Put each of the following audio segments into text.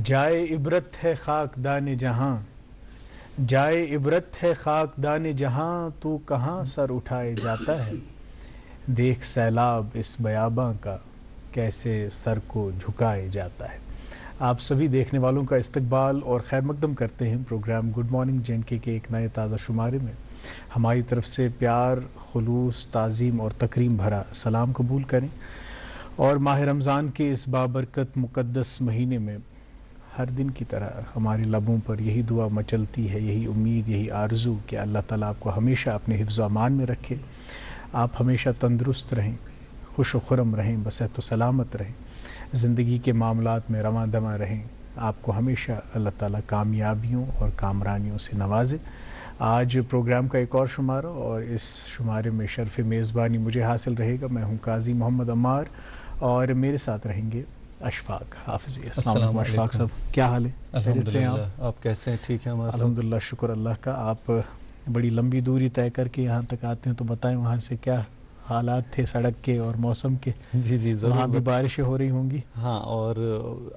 جائے عبرت ہے خاک دان جہاں، جائے عبرت ہے خاک دان جہاں، تو کہاں سر اٹھائے جاتا ہے، دیکھ سیلاب اس بیاباں کا کیسے سر کو جھکائے جاتا ہے۔ آپ سبھی دیکھنے والوں کا استقبال اور خیر مقدم کرتے ہیں پروگرام گڈ مارننگ JNK کے ایک نئے تازہ شمارے میں۔ ہماری طرف سے پیار، خلوص، تعظیم اور تکریم بھرا سلام قبول کریں، اور ماہ رمضان کے اس بابرکت مقدس مہینے میں ہر دن کی طرح ہمارے لبوں پر یہی دعا مچلتی ہے، یہی امید، یہی آرزو کہ اللہ تعالیٰ آپ کو ہمیشہ اپنے حفظ و امان میں رکھے، آپ ہمیشہ تندرست رہیں، خوش و خرم رہیں، بصحت و سلامت رہیں، زندگی کے معاملات میں رواں دواں رہیں، آپ کو ہمیشہ اللہ تعالیٰ کامیابیوں اور کامرانیوں سے نوازے۔ آج پروگرام کا ایک اور شمارہ، اور اس شمارے میں شرف میزبانی مجھے حاصل رہے گا۔ میں ہوں قاضی محمد عمار، اور میرے ساتھ رہیں گے اشفاق حافظی۔ السلام علیکم اشفاق صاحب، کیا حال ہے؟ الحمدللہ، آپ کیسے ہیں؟ ٹھیک ہیں ہمارے؟ الحمدللہ، شکر اللہ کا۔ آپ بڑی لمبی دوری طے کر کے یہاں تک آتے ہیں، تو بتائیں وہاں سے کیا حالات تھے سڑک کے اور موسم کے؟ جی ضرور، وہاں بھی بارشیں ہو رہی ہوں گی؟ ہاں، اور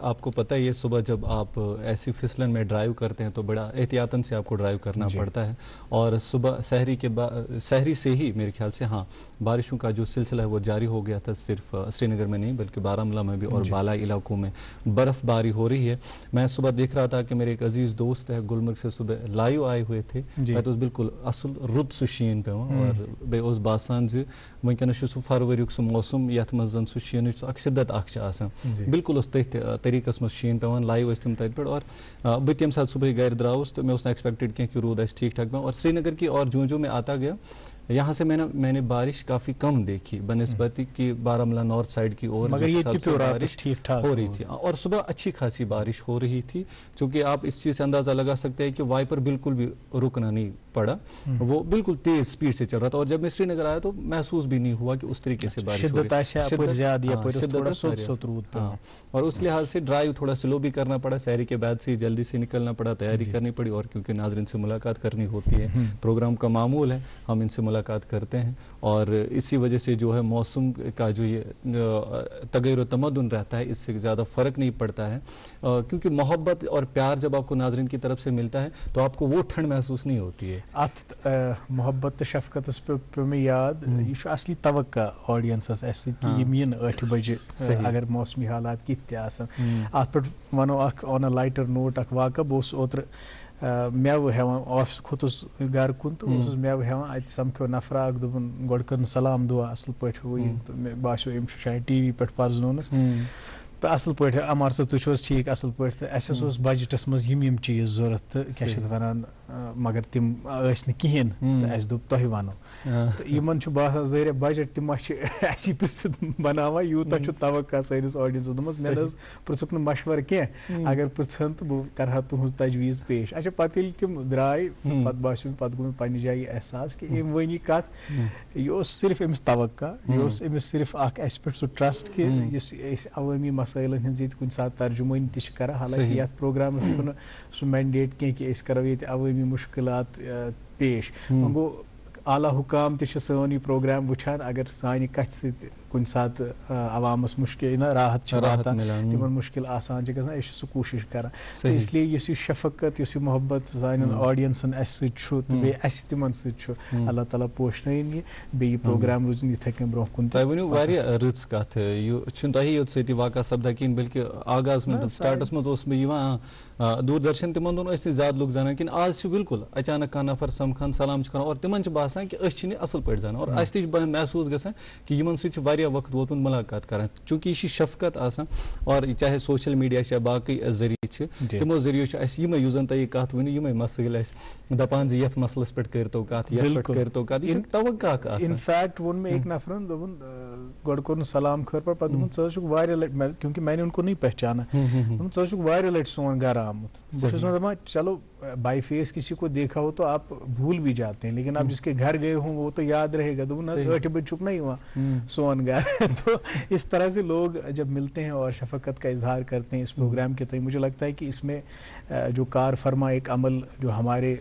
آپ کو پتہ ہے یہ صبح جب آپ ایسی پھسلن میں ڈرائیو کرتے ہیں تو بڑا احتیاطاً سے آپ کو ڈرائیو کرنا پڑتا ہے، اور صبح سحری سے ہی میرے خیال سے بارشوں کا جو سلسلہ ہے وہ جاری ہو گیا تھا، صرف سری نگر میں نہیں بلکہ بارہمولہ میں بھی اور بالائی علاقوں میں برف باری ہو رہی ہے۔ میں صبح دیکھ رہا تھا کہ میرے ایک عزیز دوست ہے گلمرگ سے صبح لائیو آئے ہوئے تھے، تو بالکل اصل رُت سُہ شین پہ، اور بیٚیہِ اوس باسان زِ ونکس سہ فروریک سہ موسم یت مز زن سہ شین شدت اخ آسان، بالکل اس تھی طریقس مز شین پیوان، لائیو ٲسۍ تِم تتہِ پٮ۪ٹھ، اور بہٕ تمہِ ساتہٕ صبح گھر دراوُس تو مےٚ اوس نہٕ ایکسپیکٹڈ کینٛہہ کہ روٗد آسہِ ٹھیک ٹھاک پیوان، اور سری نگر کی اور جو میں آتا گیا یہاں سے میں نے بارش کافی کم دیکھی بنسبت کہ بارہمولہ نارتھ سائڈ کی اور مگر یہ بارش ٹھیک ٹھاک ہو رہی تھی، اور صبح اچھی خاصی بارش ہو رہی تھی، چونکہ آپ اس چیز سے اندازہ لگا سکتے ہیں کہ وائپر بالکل بھی رکنا نہیں پڑا، وہ بالکل تیز سپیڈ سے چل رہا تھا، اور جب میں سری نگر آیا تو محسوس بھی نہیں ہوا کہ اس طریقے سے بارش ہو رہی، اور اس لحاظ سے ڈرائیو تھوڑا سلو بھی کرنا پڑا، سحری کے بعد سے جلدی سے نکلنا پڑا، تیاری کرنی پڑی، اور کیونکہ ناظرین سے ملاقات کرنی ہوتی ہے، پروگرام کا معمول ہے ہم ان سے ملاقات کرتے ہیں، اور اسی وجہ سے جو ہے موسم کا جو یہ تغیر و تمدن رہتا ہے اس سے زیادہ فرق نہیں پڑتا ہے، کیونکہ محبت اور پیار جب آپ کو ناظرین کی طرف سے ملتا ہے تو آپ کو وہ ٹھنڈ محسوس نہیں ہوتی ہے۔ محبت شفقت پہ میں یاد یہ اصلی توقع آڈینسس اس ین 8 بجے اگر موسمی حالات کت ات پہ ونو آن اے لائٹر نوٹ اخ واقع بہت اوتر میو ہیوان آفس کھوتس گھر کن تو میو ہیوان ات سمکھو نفرا اخ دپن گۄڈٕ کرن سلام دعا اصل پٲٹھۍ ہو یہ مے باسیو ام شاید ٹی وی پہ پرزنونس تو اصل پٲٹھۍ عمار صٲب تُہۍ چھِو حظ ٹھیک اصل پٲٹھۍ، تہٕ اَسہِ اوس بجٹس منٛز یِم چیٖز ضوٚرتھ تہٕ کیٛاہ چھِ اتھ وَنان مگر تِم ٲسۍ نہٕ کِہیٖنۍ تہٕ اَسہِ دوٚپ تۄہہِ وَنو، تہٕ یِمن چھُ باسان ظٲہرا بجٹ تہِ ما چھِ اَسی پرٛژھِتھ بناوان یوٗتاہ چھُ توقع سٲنِس آڈینسس دوٚپمَس مےٚ نہ حظ پرٛژھُکھ نہٕ مشورٕ کینٛہہ، اگر پرٛژھن تہٕ بہٕ کرٕ ہا تُہنٛز تجویٖز پیش۔ اچھا پتہٕ ییٚلہِ تِم درٛاے پتہٕ باسیو پتہٕ گوٚو مےٚ پننہِ جایہِ احساس کہ أمۍ ؤنۍ یہِ کتھ، یہِ اوس صرف أمِس توقع، یہِ اوس أمِس صرف اکھ اَسہِ پٮ۪ٹھ سُہ ٹرسٹ کہ یُس أسۍ عوٲمی مسٲیلن ہٕنٛز ییٚتہِ کُنہِ ساتہٕ ترجمٲنی تہِ چھِ کران، حالانکہ یتھ پروگرامس چھُ نہٕ سُہ مینڈیٹ کینٛہہ کہ أسۍ کرو ییٚتہِ عوٲمی مُشکلات پیش، وۄنۍ گوٚو اعلیٰ حکام تہِ چھِ سون یہِ پروگرام وٕچھان، اگر سانہِ کتھِ سۭتۍ کُنہِ ساتہٕ عوامس مُشکل راحت چھِ واتان، تِمن مُشکل آسان چھِ گژھان، أسۍ چھِ سُہ کوٗشش کران، اس لیے یُس یہِ شفقت یُس یہِ محبت سانٮ۪ن آڈینسن اسہِ سۭتۍ چھُ تہٕ بیٚیہِ اسہِ تِمن سۭتۍ چھُ، اللہ تعالیٰ پوشنٲیِن یہِ بیٚیہِ یہِ پروگرام روٗزِن یِتھے کٔنۍ برونٛہہ کُن۔ تۄہہِ ؤنِو واریاہ رٕژ کتھ، یہِ چھُنہٕ تۄہی یوت سۭتی واقع سپدان کِہیٖنۍ بلکہِ آغاز منٛز سٹارٹس منٛز اوس مےٚ یِوان دوٗردرشن تِمن دۄہن ٲسۍ نہٕ زیادٕ لُکھ زانان کِہیٖنۍ، آز چھُ بالکل اچانک کانٛہہ نفر سمکھان سلام چھِ کران، اور تِمن چھُ باسان کہ أسۍ چھِنہٕ یہِ اصل پٲٹھۍ زانان، اور اسہِ تہِ چھُ محسوٗس گژھان کہ یِمن سۭتۍ چھُ واریاہ وقت ووتمُت ملاقات کران، چوٗنکہ یہِ چھِ شفقت آسان، اور چاہے سوشل میڈیا چھِ یا باقٕے ذٔریعہٕ چھِ تِمو ذٔریعہٕ چھُ اسہِ یِمے یُس زن تۄہہِ یہِ کتھ ؤنِو یِمے مسٲیل اسہِ دپان زِ یتھ مسلس پٮ۪ٹھ کٔرتو کتھ، یتھ پٮ۪ٹھ کٔرتو کتھ، یہِ چھُ توقع اکھ آسان۔ انفیکٹ ووٚن مےٚ أکۍ نفرن دوٚپُن گۄڈٕ کوٚرُن سلام خٲر پتہٕ دوٚپُن ژٕ حظ چھُکھ واریاہ لٹہِ، کیونکہ میں نے ان کو نہیں پہچانا، دوٚپُن ژٕ حظ چھُکھ واریاہ لٹہِ سون گرٕ آمُت، بہٕ چھُس وۄنۍ دپان چلو بائی فیس کسی کو دیکھا ہو تو آپ بھول بھی جاتے ہیں، لیکن آپ جس کے گھر گئے ہوں وہ تو یاد رہے گا، دوٚپُن 8 بجے چھُکھ نا یِوان سون گھر، تو اس طرح سے لوگ جب ملتے ہیں اور شفقت کا اظہار کرتے ہیں اس پروگرام کے تئیں، مجھے لگتا لگتا ہے کہ اس میں جو کار فرما ایک عمل جو ہمارے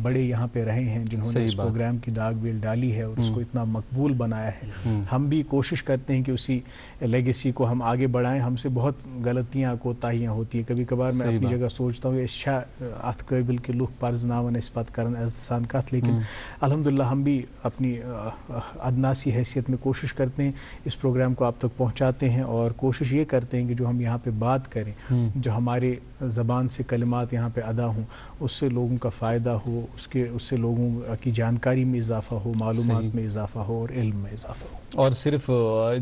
بڑے یہاں پہ رہے ہیں جنہوں نے اس پروگرام کی داغ بیل ڈالی ہے اور اس کو اتنا مقبول بنایا ہے، ہم بھی کوشش کرتے ہیں کہ اسی لیگیسی کو ہم آگے بڑھائیں. ہم سے بہت غلطیاں کوتاہیاں ہوتی ہیں، کبھی کبھار میں اپنی جگہ سوچتا ہوں ات قابل کہ لوگ پرزناون اس پت کرن عزتسان کت، لیکن الحمدللہ ہم بھی اپنی ادناسی حیثیت میں کوشش کرتے ہیں اس پروگرام کو آپ تک پہنچاتے ہیں، اور کوشش یہ کرتے ہیں کہ جو ہم یہاں پہ بات کریں، جو ہمارے زبان سے کلمات یہاں پہ ادا ہوں، اس سے لوگوں کا فائدہ ہو، اس سے لوگوں کی جانکاری میں اضافہ ہو، معلومات میں اضافہ ہو اور علم میں اضافہ ہو. اور صرف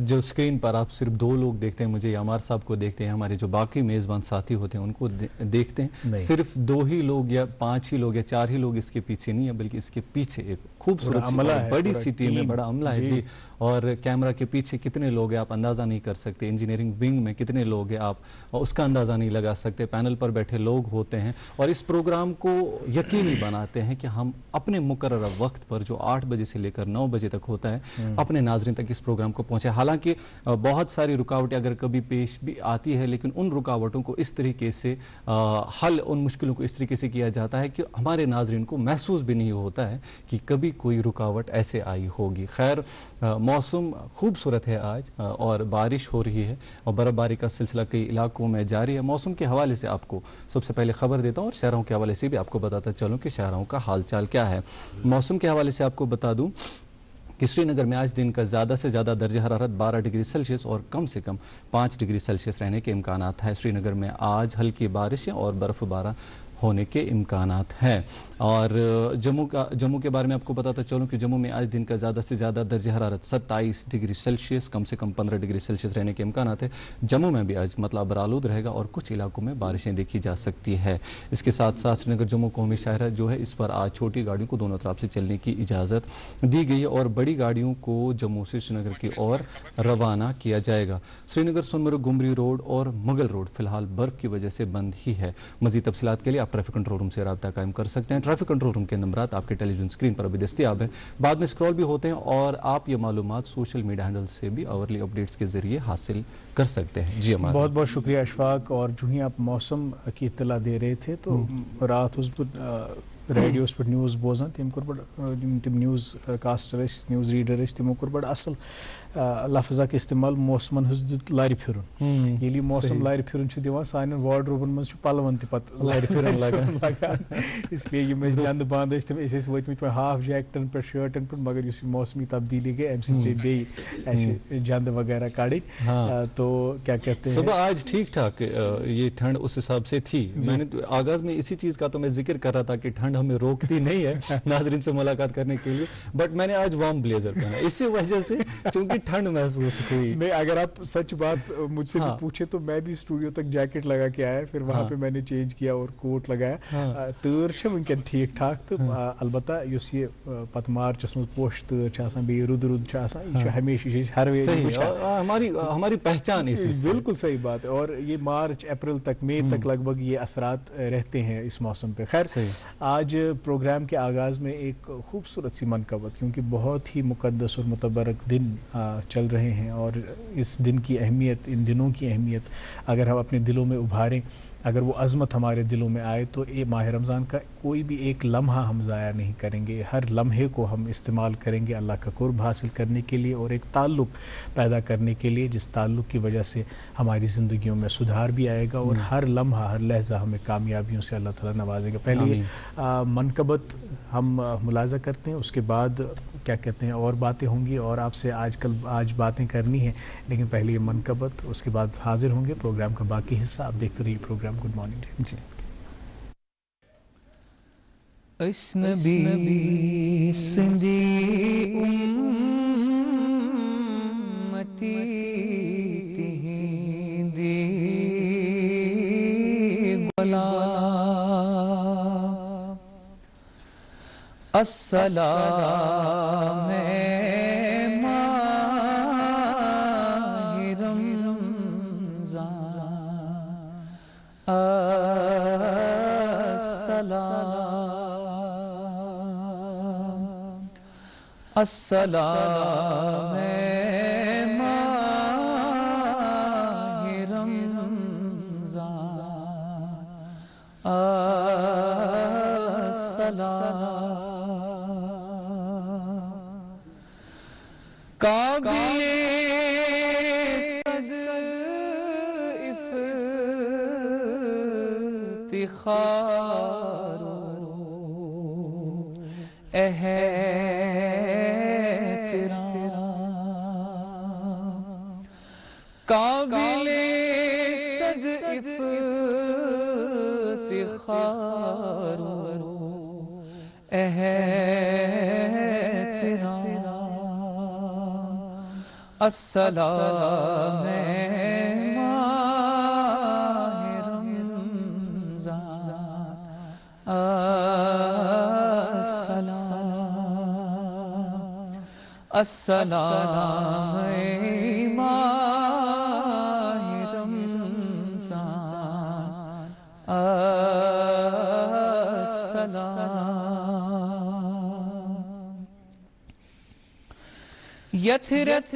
جو اسکرین پر آپ صرف 2 لوگ دیکھتے ہیں، مجھے عمار صاحب کو دیکھتے ہیں، ہمارے جو باقی میزبان ساتھی ہوتے ہیں ان کو دیکھتے ہیں، صرف 2 ہی لوگ یا 5 ہی لوگ یا 4 ہی لوگ اس کے پیچھے نہیں ہے، بلکہ اس کے پیچھے ایک خوبصورت بڑی سی ٹیم ہے، بڑا عملہ ہے جی. اور کیمرہ کے پیچھے کتنے لوگ ہیں آپ اندازہ نہیں کر سکتے، انجینئرنگ ونگ میں کتنے لوگ ہیں آپ اس کا اندازہ نہیں لگا سکتے، پینل پر بیٹھے لوگ ہوتے ہیں اور اس پروگرام کو یقینی بناتے ہیں کہ ہم اپنے مقررہ وقت پر جو 8 بجے سے لے کر 9 بجے تک ہوتا ہے اپنے ناظرین تک اس پروگرام کو پہنچے. حالانکہ بہت ساری رکاوٹیں اگر کبھی پیش بھی آتی ہے، لیکن ان رکاوٹوں کو اس طریقے سے حل، ان مشکلوں کو اس طریقے سے کیا جاتا ہے کہ ہمارے ناظرین کو محسوس بھی نہیں ہوتا ہے کہ کبھی کوئی رکاوٹ ایسے آئی ہوگی. خیر، موسم خوبصورت ہے آج اور بارش ہو رہی ہے اور برف باری کا سلسلہ کئی علاقوں میں جاری ہے. موسم کے حوالے سے آپ کو سب سے پہلے خبر دیتا ہوں اور شہروں کے حوالے سے بھی آپ کو بتاتا چلوں کہ شہروں کا حال چال کیا ہے. موسم کے حوالے سے آپ کو بتا دوں کہ سری نگر میں آج دن کا زیادہ سے زیادہ درجہ حرارت 12 ڈگری سیلسیس اور کم سے کم 5 ڈگری سیلسیس رہنے کے امکانات ہیں. سری نگر میں آج ہلکی بارشیں اور برف بارہ ہونے کے امکانات ہیں. اور جموں کے بارے میں آپ کو بتاتا چلوں کہ جموں میں آج دن کا زیادہ سے زیادہ درجہ حرارت 27 ڈگری سیلسیس کم سے کم 15 ڈگری سیلسیس رہنے کے امکانات ہیں. جموں میں بھی آج مطلع برآلود رہے گا اور کچھ علاقوں میں بارشیں دیکھی جا سکتی ہے. اس کے ساتھ ساتھ سری نگر جموں قومی شاہراہ جو ہے اس پر آج چھوٹی گاڑیوں کو دونوں طرف سے چلنے کی اجازت دی گئی ہے اور بڑی گاڑیوں کو جموں سے سری نگر کی اور روانہ کیا جائے گا. سری نگر سونمرگ گمری روڈ اور مغل روڈ فی الحال برف کی وجہ سے بند ہی ہے. مزید تفصیلات کے لیے آپ ٹریفک کنٹرول روم سے رابطہ قائم کر سکتے ہیں. ٹریفک کنٹرول روم کے نمبرات آپ کے ٹیلی ویژن اسکرین پر ابھی دستیاب ہیں، بعد میں اسکرول بھی ہوتے ہیں اور آپ یہ معلومات سوشل میڈیا ہینڈل سے بھی آورلی اپڈیٹس کے ذریعے حاصل کر سکتے ہیں. جی ہمارا بہت بہت شکریہ اشفاق. اور جو ہی آپ موسم کی اطلاع دے رہے تھے تو رات اس ریڈیوس پہ نیوز بوزان تم کور تم نیوز کاسٹر نیوز ریڈر تمو کور بڑا اصل لفظ اک استعمال موسمن ہز دت لارِ پھرن. ییٚلہِ موسم لارِ پھرن چھُ دِوان سانٮ۪ن واڈروبن منٛز چھُ پلون تہِ پتہٕ لارِ پھرن لگان. اس لیے یِم ٲسۍ جنٛدٕ بنٛد ٲسۍ تِم أسۍ ٲسۍ وٲتمٕتۍ وۄنۍ ہاف جیکٹن پٮ۪ٹھ شٲٹن پٮ۪ٹھ، مگر یُس یہِ موسمی تبدیلی گئی امہِ سۭتۍ پیٚیہِ بیٚیہِ اَسہِ جنٛدٕ وغیرہ کڑٕنۍ. تو کیا کہتے ہیں صبح آج ٹھیک ٹھاک یہ ٹھنڈ اس حساب سے تھی. میں نے آغاز میں اسی چیز کا تو میں ذکر کر رہا تھا کہ ٹھنڈ ہمیں روکتی نہیں ہے ناظرین سے ملاقات کرنے کے لیے، بٹ میں نے آج وارم بلیزر پہنا اسی وجہ سے چونکہ ٹھنڈ محسوس ہوئی. نہیں، اگر آپ سچ بات مجھ سے بھی پوچھے تو میں بھی اسٹوڈیو تک جیکٹ لگا کے آیا، پھر وہاں پہ میں نے چینج کیا اور کوٹ لگایا. تۭر چھِ ونکٮ۪ن ٹھیک ٹھاک تہٕ البتہ یُس یہِ پتہٕ مارچس منٛز پوشہِ تۭر چھِ آسان بیٚیہِ رُد چھُ آسان یہِ چھُ ہمیشہ یہِ چھِ أسۍ ہر ؤری ہماری پہچان بالکل صحیح بات ہے. اور یہ مارچ اپریل تک مئی تک لگ بھگ یہ اثرات رہتے ہیں اس موسم پہ. خیر، آج پروگرام کے آغاز میں ایک خوبصورت سی منقبت، کیونکہ بہت ہی مقدس اور متبرک دن چل رہے ہیں اور اس دن کی اہمیت، ان دنوں کی اہمیت اگر ہم اپنے دلوں میں ابھاریں، اگر وہ عظمت ہمارے دلوں میں آئے تو یہ ماہ رمضان کا کوئی بھی ایک لمحہ ہم ضائع نہیں کریں گے. ہر لمحے کو ہم استعمال کریں گے اللہ کا قرب حاصل کرنے کے لیے اور ایک تعلق پیدا کرنے کے لیے، جس تعلق کی وجہ سے ہماری زندگیوں میں سدھار بھی آئے گا اور ہر لمحہ ہر لحظہ ہمیں کامیابیوں سے اللہ تعالیٰ نوازے گا. پہلے منقبت ہم ملاحظہ کرتے ہیں، اس کے بعد کیا کہتے ہیں اور باتیں ہوں گی اور آپ سے آج باتیں کرنی ہیں، لیکن پہلے یہ منقبت، اس کے بعد حاضر ہوں گے پروگرام کا باقی حصہ. آپ دیکھتے رہیے پروگرام. Good morning. جی اس نبی سندی امتی تہندی بلا السلام السلام ماہ رمضان قابل صد افتخار احترام قابل صد افتخار احترام السلام ماہ رمضان السلام ماہ رمضان السلام یتھرت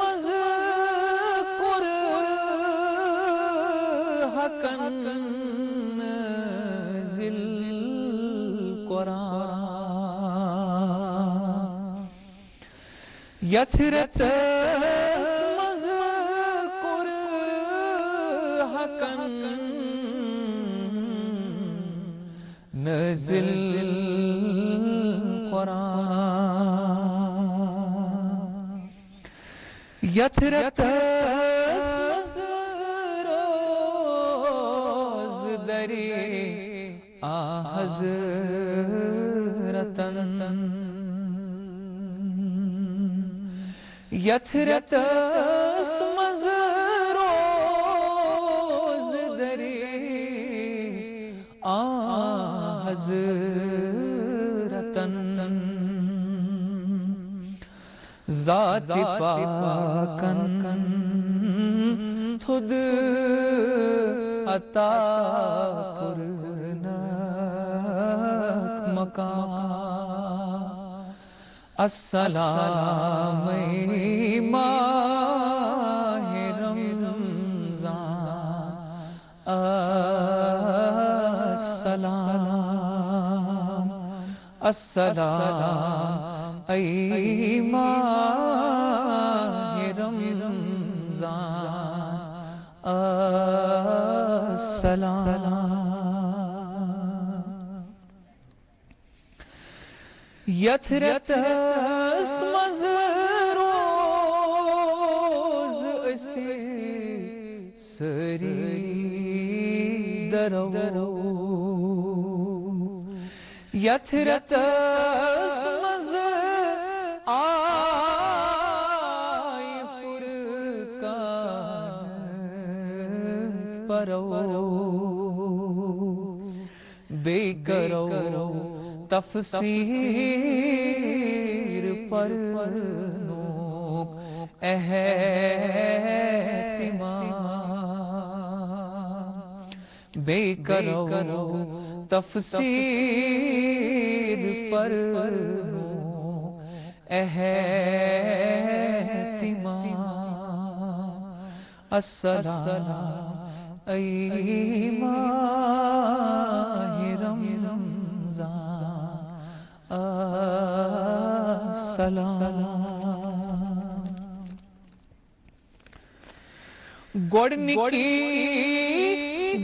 مذکر حقن ذل قرآن یتھرت مذکر حقن نزل قرآن یتھرت روز دری حضرتن یتھرت روز دری حضرتن ذات پاکن تھد عطا کرنک مکان السلام ماہ رمضان السلام السلام ای ماہ رمضان السلام یتھرت مز روز اسی سری درو یتھرت مز آئی فرقان پرو بے کرو تفسیر پر نوک احتمام بے کرو تفسیر پر نوک احتمام السلام ای ماہ رمضان السلام گوڑنکی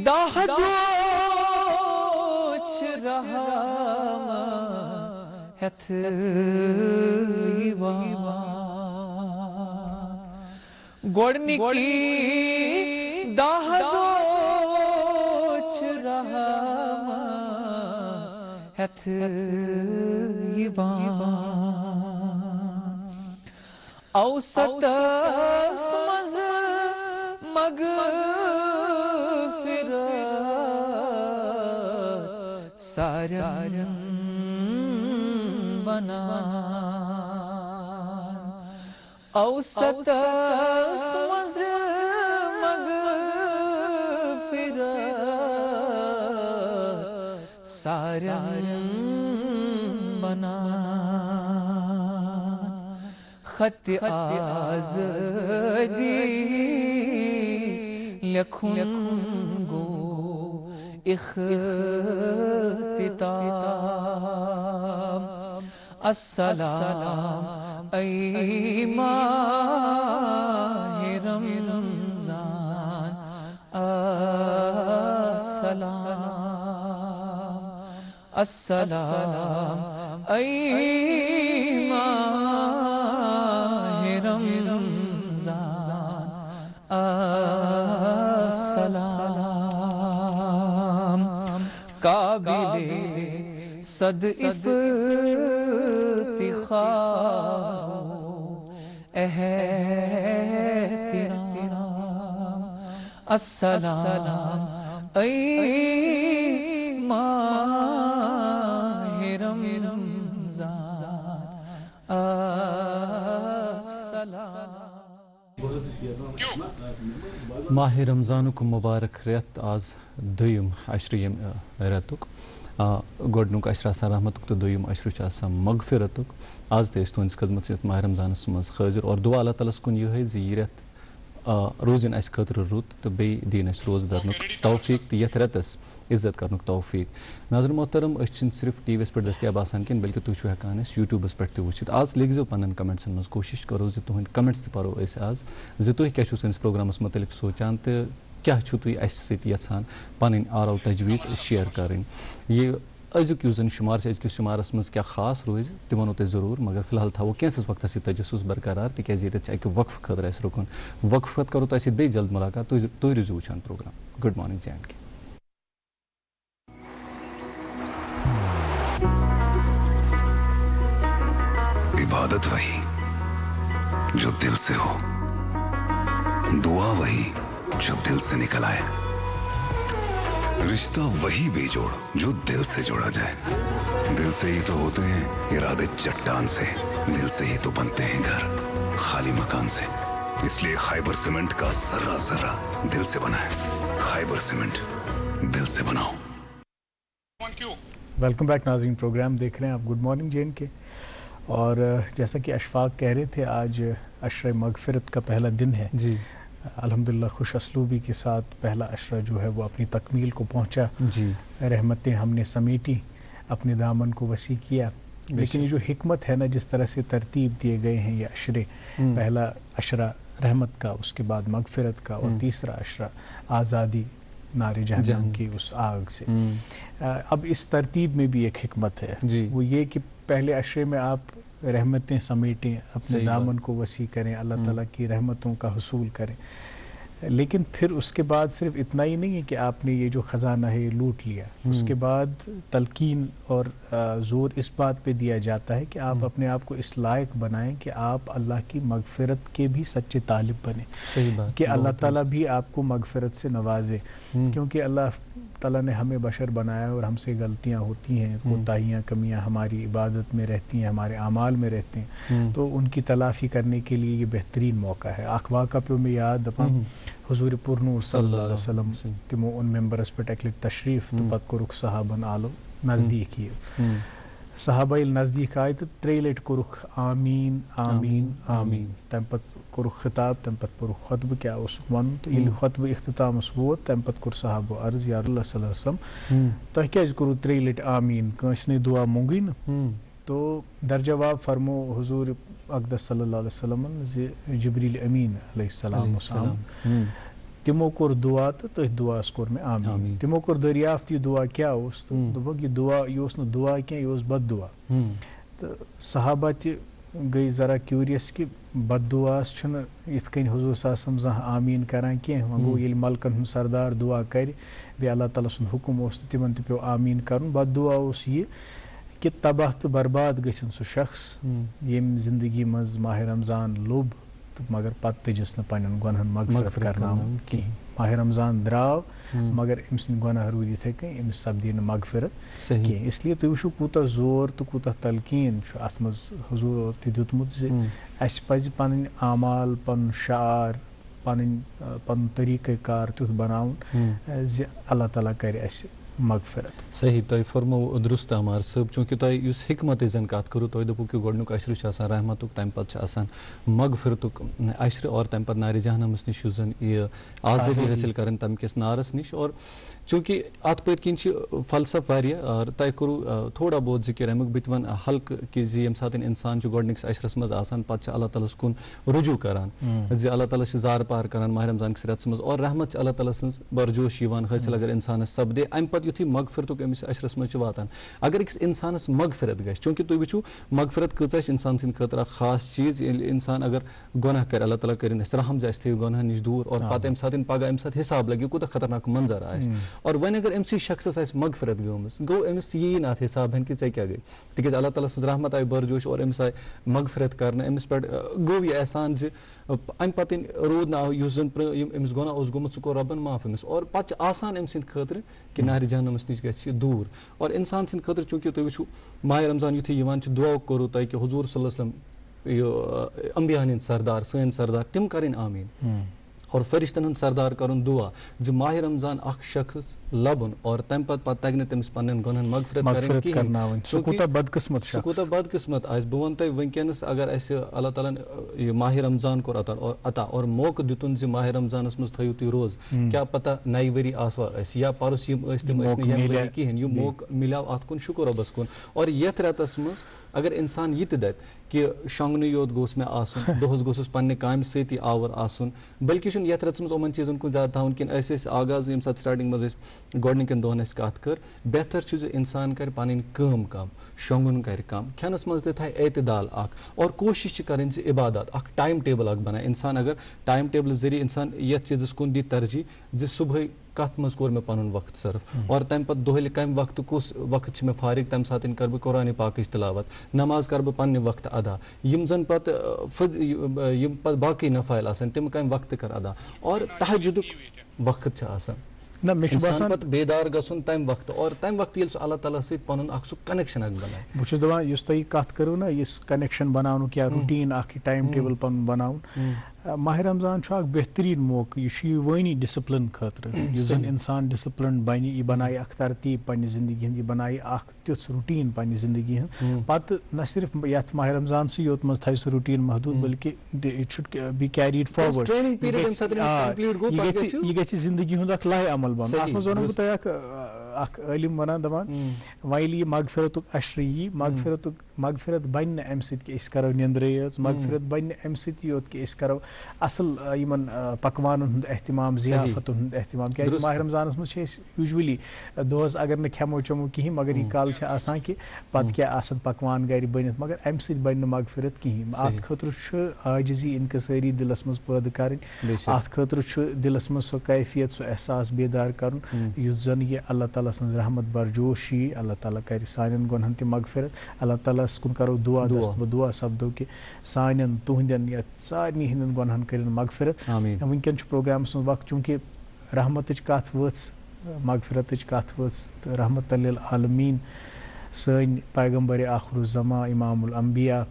داہ دوچ رہا ہتھ ایوان گوڑنکی داہ دوچ رہا ہتھ ایوان اوسط سمز مغفرت سارن بنا اوسط سمز مغفرت سارن بنا خط آزادی لکھوں گو اختتام السلام ای ماہ رمضان السلام السلام ای ماہ رمضان السلام قابل صد افتخار احترام السلام ای ماہ رمضان السلام. ماہ رمضانک مبارک رٮ۪تھ آز دوٚیِم عشرٕ ییٚمہِ رٮ۪تُک گۄڈنیُک عشرٕ آسان رحمتُک تہٕ دوٚیِم عشرٕ چھُ آسان مغفرتُک. آز تہِ ٲسۍ تُہٕنٛدِس خدمتس یَتھ ماہ رمضانَس منٛز حٲضِر اور دُعا اللہ تعالیٰ ہَس کُن یِہوٚے زِ یہِ رٮ۪تھ روزِن اَسہِ خٲطرٕ رُت تہٕ بیٚیہِ دِیِن اَسہِ روزٕ دَرنُک توفیٖق تہٕ یَتھ رٮ۪تَس عزت کَرنُک توفیٖق. ناظریٖن محترم أسۍ چھِنہٕ صرف ٹی وی یَس پٮ۪ٹھ دٔستیاب آسان کِہیٖنۍ بلکہِ تُہۍ چھِو ہٮ۪کان أسۍ یوٗٹیوٗبَس پٮ۪ٹھ تہِ وٕچھِتھ. آز لیکھزیو پنٛنٮ۪ن کمٮ۪نٛٹسَن منٛز کوٗشِش کَرو زِ تُہٕنٛدۍ کمٮ۪نٛٹٕس تہِ پَرو أسۍ آز زِ تُہۍ کیٛاہ چھُو سٲنِس پرٛوگرامَس متعلق سونٛچان تہٕ کیٛاہ چھُو تُہۍ اَسہِ سۭتۍ یَژھان پَنٕنۍ آرو تجویٖز شِیَر کَرٕنۍ. یہِ أزیُک یُس زَن شُمار چھِ أزکِس شُمارَس منٛز کیٛاہ خاص روزِ تہِ وَنو تۄہہِ ضروٗر مگر فِلحال تھاوو کینٛژھس وقتَس یہِ تجسُس برقرار تِکیٛازِ ییٚتٮ۪تھ چھِ اَکہِ وقفہٕ خٲطرٕ اَسہِ رُکُن. وقفہٕ پَتہٕ کَرو تۄہہِ سۭتۍ بیٚیہِ جلد مُلاقات. تُہۍ روٗزِو وٕچھان programme good morning J and کے. عبادت وہی جو دل سے ہو, دعا وہی جو دل سے نکل آئے, رشتہ وہی بے جوڑ جو دل سے جوڑا جائے. دل سے ہی تو ہوتے ہیں ارادے چٹان سے, دل سے ہی تو بنتے ہیں گھر خالی مکان سے. اس لیے خیبر سیمنٹ کا ذرہ ذرہ دل سے بنا ہے. خیبر سیمنٹ, دل سے بناؤ. ویلکم بیک ناظرین, پروگرام دیکھ رہے ہیں آپ good morning J and K. اور جیسا کہ اشفاق کہہ رہے تھے آج عشرہ مغفرت کا پہلا دن ہے. جی الحمدللہ خوش اسلوبی کے ساتھ پہلا عشرہ جو ہے وہ اپنی تکمیل کو پہنچا. جی رحمتیں ہم نے سمیٹی, اپنے دامن کو وسیع کیا. لیکن یہ جو حکمت ہے نا, جس طرح سے ترتیب دیے گئے ہیں یہ عشرے, پہلا عشرہ رحمت کا, اس کے بعد مغفرت کا, اور تیسرا عشرہ آزادی نار جہنم کی اس آگ سے. اب اس ترتیب میں بھی ایک حکمت ہے. وہ یہ کہ پہلے عشرے میں آپ رحمتیں سمیٹیں, اپنے دامن کو وسیع کریں, اللہ تعالیٰ کی رحمتوں کا حصول کریں. لیکن پھر اس کے بعد صرف اتنا ہی نہیں ہے کہ آپ نے یہ جو خزانہ ہے لوٹ لیا. اس کے بعد تلقین اور زور اس بات پہ دیا جاتا ہے کہ آپ اپنے آپ کو اس لائق بنائیں کہ آپ اللہ کی مغفرت کے بھی سچے طالب بنیں, کہ اللہ تعالیٰ بھی آپ کو مغفرت سے نوازے. کیونکہ اللہ تعالیٰ نے ہمیں بشر بنایا اور ہم سے غلطیاں ہوتی ہیں, کوتاہیاں کمیاں ہماری عبادت میں رہتی ہیں, ہمارے اعمال میں رہتے ہیں. تو ان کی تلافی کرنے کے لیے یہ بہترین موقع ہے. واقعہ پہ میں یاد دپان حضور پور نور صلی اللہ علیہ وسلم تمو ان ممبرس پہ اکہ لٹہ تشریف تو پتہ کورک صحابن آلو نزدیک یہ صحابہ نزدیک آئے تو 3 لٹہ کورک آمین آمین آمین. تم پتہ کورک خطاب, تم پتہ پورک خطبہ کیا اس ون تو یہ خطبہ اختتامس ووت تم پتہ کور صحابہ عرض یا اللہ صلی اللہ علیہ وسلم تہ کیازِ کورو 3 لٹہ آمین, کٲنٛسہِ نے دعا مونگی نا؟ تو در جواب فرمو حضور اقدس صلی اللہ علیہ وسلم جبریل امین علیہ السلام تمو کور دعا تو تھی دعا کور میں آمین. تمو کور دریافت یہ دعا کیا اس تو دپک یہ دعا یہ دعا کی یہ بد دعا. تو صحابہ تہ گئی ذرا کیوریس کہ بد دعاس چھنہ یتھ کن حضور صلی اللہ علیہ وسلم زانٛہہ آمین کران کی گو ییٚلہِ ملکن ہُنٛد سردار دعا کر بیٚیہِ اللہ تعالیٰ سُنٛد حکم اوس تہٕ تِمن تہِ پیٚو آمین کرُن. بد دعا اوس یہ کہ تباہ تو برباد گژھن سُہ شخص یم زندگی مز ماہ رمضان لوب تو مگر پتہ تجس نہ پنن گنہن مغفرت کرناون کہین. ماہ رمضان دراو مگر ام سند گناہ رود یتھے کن امس سپدی نہ مغفرت کہین. اس لیے تُہۍ وٕچھِو کوٗتاہ زور تو کوٗتاہ تلقین چھُ اتھ منٛز حضور تہِ دیُتمُت زِ اسہِ پزِ پنٕنۍ اعمال پنُن شعار پن طریقہ کار تیُتھ بناوُن زِ اللہ تعالیٰ کرِ اسہِ مغفرت. صحیح تۄہہِ فرمو درست عمار صٲب چوٗنٛکہِ تۄہہِ یُس حکمتٕچ زن کتھ کٔرو تۄہہِ دوٚپوٗ کہِ گۄڈنیُک عشرٕ چھُ آسان رحمتُک تَمہِ پتہٕ چھُ آسان مغفرتُک عشرٕ اور تَمہِ پتہٕ نارِ جہنمس نِش یُس زن یہِ آزٲدی حٲصِل کرٕنۍ تَمہِ کِس نارس نِش. اور چوٗنٛکہِ اتھ پٔتۍ کِنۍ چھِ فلسف واریاہ اور تۄہہِ کوٚروٗ تھوڑا بہت ذِکر امیُک بہٕ تہِ ونہٕ ہلکہٕ کہِ زِ ییٚمہِ ساتہٕ اِنسان چھُ گۄڈنِکِس عشرس منٛز آسان پتہٕ چھِ اللہ تعالیٰ ہس کُن رجوٗع کران زِ اللہ تعالیٰ چھِ زارٕ پار کران ماہ رمضان کِس رٮ۪تس منٛز اور رحمت چھِ اللہ تعالیٰ سٕنٛز برجوش یِوان حٲصِل اگر اِنسانس سپدے امہِ پتہٕ یُتھُے مغفرتُک أمِس عشرس منٛز چھِ واتان اگر أکِس اِنسانس مغفرت گژھِ چوٗنٛکہِ تُہۍ وٕچھِو مغفرت کۭژاہ چھِ اِنسان سٕنٛدِ خٲطرٕ اکھ خاص چیٖز ییٚلہِ اِنسان اگر گۄناہ کرِ اللہ تعالیٰ کٔرِنۍ اَسہِ رحم زِ اَسہِ تھٲیِو گۄناہن نِش دوٗر اور پتہٕ اَمہِ ساتہٕ پگاہ اَمہِ ساتہٕ حِساب لگہِ یہِ کوٗتاہ خطرناک منظر آسہِ اور وۄنۍ اگر أمسٕے شخصس آسہِ مغفرت گٔمٕژ گوٚو أمِس ییی نہٕ اتھ حِساب ہن کہِ ژےٚ کیٛاہ گٔے تِکیٛازِ اللہ تعالیٰ سٕنٛز رحمت آیہِ برجوش اور أمِس آیہِ مغفرت کرنہٕ أمِس پٮ۪ٹھ گوٚو یہِ احسان زِ امہِ پتہٕ روٗد نہٕ یُس زن أمِس گۄناہ اوس گوٚمُت سُہ کوٚر رۄبن معاف أمِس اور پتہٕ چھِ آسان أمۍ سٕنٛدِ خٲطرٕ کہِ نارِ جہنمس نِش گژھِ یہِ دوٗر اور اِنسان سٕنٛدِ خٲطرٕ چوٗنٛکہِ تُہۍ وٕچھِو ماہِ رمضان یُتھُے یِوان چھُ دُعا کوٚروٕ تۄہہِ کہِ حضوٗر صلی اللہ علیہ وسلم یہِ انبیاہن ہٕنٛدۍ سردار سٲنۍ سردار تِم کرٕنۍ آمیٖن اور فرشتن ہُنٛد سردار کرُن دُعا زِ ماہِ رمضان اکھ شخص لبُن اور تمہِ پتہٕ تگہِ نہٕ تٔمِس پننٮ۪ن گۄنہن مغفرت کرٕنۍ کِہیٖنۍ سُہ کوٗتاہ بدقٕسمت آسہِ بہٕ ونہٕ تۄہہِ وٕنکیٚنس اگر اسہِ اللہ تعالیٰ ہن یہِ ماہِ رمضان کوٚر عطا اور موقعہٕ دِتُن زِ ماہِ رمضانس منٛز تھٲیِو تُہۍ روزٕ کیٛاہ پتہ نَیہِ ؤری آسوا أسۍ یا پرُس یِم ٲسۍ تِم ٲسۍ نہٕ ییٚمہِ ؤری کِہیٖنۍ یہِ موقعہٕ مِلیو اتھ کُن شُکر رۄبس کُن اور یتھ رٮ۪تس منٛز اگر انسان یہِ تہِ دپہِ کہِ شۄنٛگنٕے یوت گوٚژھ مےٚ آسُن دۄہس گوٚژھُس پننہِ کامہِ سۭتی آوُر آسُن بٔلکہِ چھُنہٕ یتھ رٮ۪تس منٛز یِمن چیٖزن کُن زیادٕ تھاوُن کِنہٕ أسۍ ٲسۍ آغاز ییٚمہِ ساتہٕ سٹاٹنٛگ منٛز أسۍ گۄڈنِکٮ۪ن دۄہن اَسہِ کتھ کٔر بہتر چھُ زِ انسان کرِ پنٕنۍ کٲم کم شۄنٛگُن کرِ کم کھٮ۪نس منٛز تہِ تھایہِ اعتدال اکھ اور کوٗشش چھِ کرٕنۍ زِ عبادت اکھ ٹایم ٹیبل اکھ بنایہِ انسان اگر ٹایم ٹیبلہٕ ذٔریعہٕ انسان یتھ چیٖزس کُن دی ترجیح زِ صبحٲے کتھ منٛز کوٚر مےٚ پنُن وقت صرف اور تمہِ پتہٕ دۄہلہِ کمہِ وقتہٕ کُس وقت چھِ مےٚ فارغ تمہِ ساتہٕ کرٕ بہٕ قرآنِ پاکٕچ تلاوت نماز کرٕ بہٕ پننہِ وقتہٕ ادا یِم زن پتہٕ یِم پتہٕ باقٕے نفایل آسن تِم کامہِ وقتہٕ کر ادا اور تہجُدُک وقت چھُ آسان نہ مےٚ چھُ باسان پتہٕ بیدار گژھُن تمہِ وقتہٕ اور تمہِ وقتہٕ ییٚلہِ سُہ اللہ تعالیٰ سۭتۍ پنُن اکھ سُہ کنیکشن اکھ بنایہِ بہٕ چھُس دپان یُس تۄہہِ یہِ کتھ کٔرٕو نا یُس کنیکشن بناونُک یا روٗٹیٖن اکھ یہِ ٹایم ٹیبل پنُن بناوُن ماہِ رمضان چھُ اکھ بہتریٖن موقعہٕ یہِ چھُ یِوٲنی ڈسپلن خٲطرٕ یُس زن انسان ڈسپلن بنہِ یہِ بنایہِ اکھ ترتیٖب پننہِ زندگی ہُنٛد یہِ بنایہِ اکھ تیُتھ روٗٹیٖن پننہِ زندگی ہُنٛد پتہٕ نہ صرف یتھ ماہِ رمضانسٕے یوت منٛز تھایہِ سُہ روٗٹیٖن محدوٗد بلکہِ it should be carried forward یہِ گژھِ زندگی ہُنٛد اکھ لاے عمل بنُن اتھ منٛز ونو بہٕ تۄہہِ اکھ عٲلِم ونان دپان وۄنۍ ییٚلہِ یہِ مغفرتُک عشرٕ یی مغفرت بنہِ نہٕ امہِ سۭتۍ کہِ أسۍ کرو نِندرے یٲژ مغفرت بنہِ نہٕ امہِ سۭتی یوت کہِ أسۍ کرو اصل یِمن پکوانن ہُنٛد احتمام ضِیافتن ہُنٛد احتمام کیٛازِ ماہِ رمضانس منٛز چھِ أسۍ یوٗجؤلی دۄہس اگر نہٕ کھٮ۪مو چٮ۪مو کِہینۍ مگر یہِ کال چھِ آسان کہِ پتہٕ کیٛاہ آسان پکوان گرِ بٔنِتھ مگر امہِ سۭتۍ بنہِ نہٕ مغفرت کِہینۍ اتھ خٲطرٕ چھُ عاجزی انکسٲری دلس منٛز پٲدٕ کرٕنۍ اتھ خٲطرٕ چھُ دلس منٛز سۄ کیفیت سُہ احساس بیدار کرُن یُس زن یہِ اللہ تعالیٰ سٕنٛز رحمت برجوش یی اللہ تعالیٰ کرِ سانٮ۪ن گۄنہن تہِ مغفرت اللہ تعالیٰ ہس کُن کرو دعا سپدو کہِ سانٮ۪ن تُہنٛدٮ۪ن یا سارنٕے ہٕنٛدٮ۪ن گۄنہن کٔرِنۍ مغفرت وٕنکیٚن چھُ پروگرامس منٛز وقت چوٗنٛکہِ رحمتٕچ کتھ وٲژ مغفرتٕچ کتھ وٲژ تہٕ رحمتُ لِلعالمیٖن سٲنۍ پیغمبرِ آخر الزمان امام الانبیا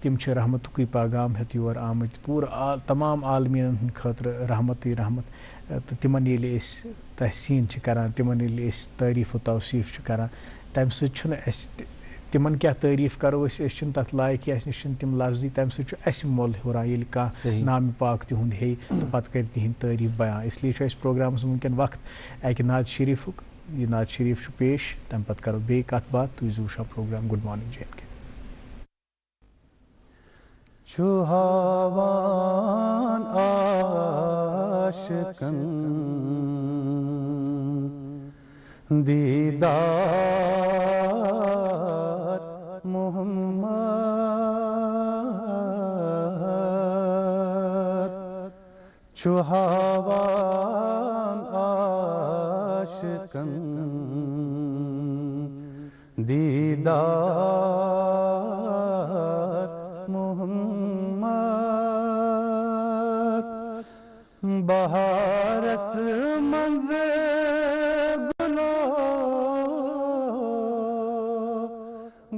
تِم چھِ رحمتُکُے پیغام ہٮ۪تھ یور آمٕتۍ پوٗرٕ تمام عالمیٖنن ہٕنٛدِ خٲطرٕ رحمتٕے رحمت تہٕ تِمن ییٚلہِ أسۍ تحسیٖن چھِ کران تِمن ییٚلہِ أسۍ تعریٖف و توصیٖف چھِ کران تمہِ سۭتۍ چھُنہٕ اَسہِ تِمن کیٛاہ تعریٖف کرو أسۍ چھِنہٕ تتھ لایقٕے اَسہِ نِش چھِنہٕ تِم لفظٕے تمہِ سۭتۍ چھُ اَسہِ مۄل ہُران ییٚلہِ کانٛہہ نامہِ پاک تِہُنٛد ہیٚیہِ تہٕ پتہٕ کرِ تِہنٛدۍ تعریٖف بیان اسلیے چھُ اَسہِ پروگرامس وٕنکیٚن وقت اکہِ نعت شریٖفُک یہِ نعت شریٖف چھُ پیش تمہِ پتہٕ کرو بیٚیہِ کتھ باتھ تُہۍ زِ وٕچھان programme good morning J and K چھُ ہاوان عاشقن دیدار محمد چھُ ہاوان عاشقن دیدار محمد بہارس منٛز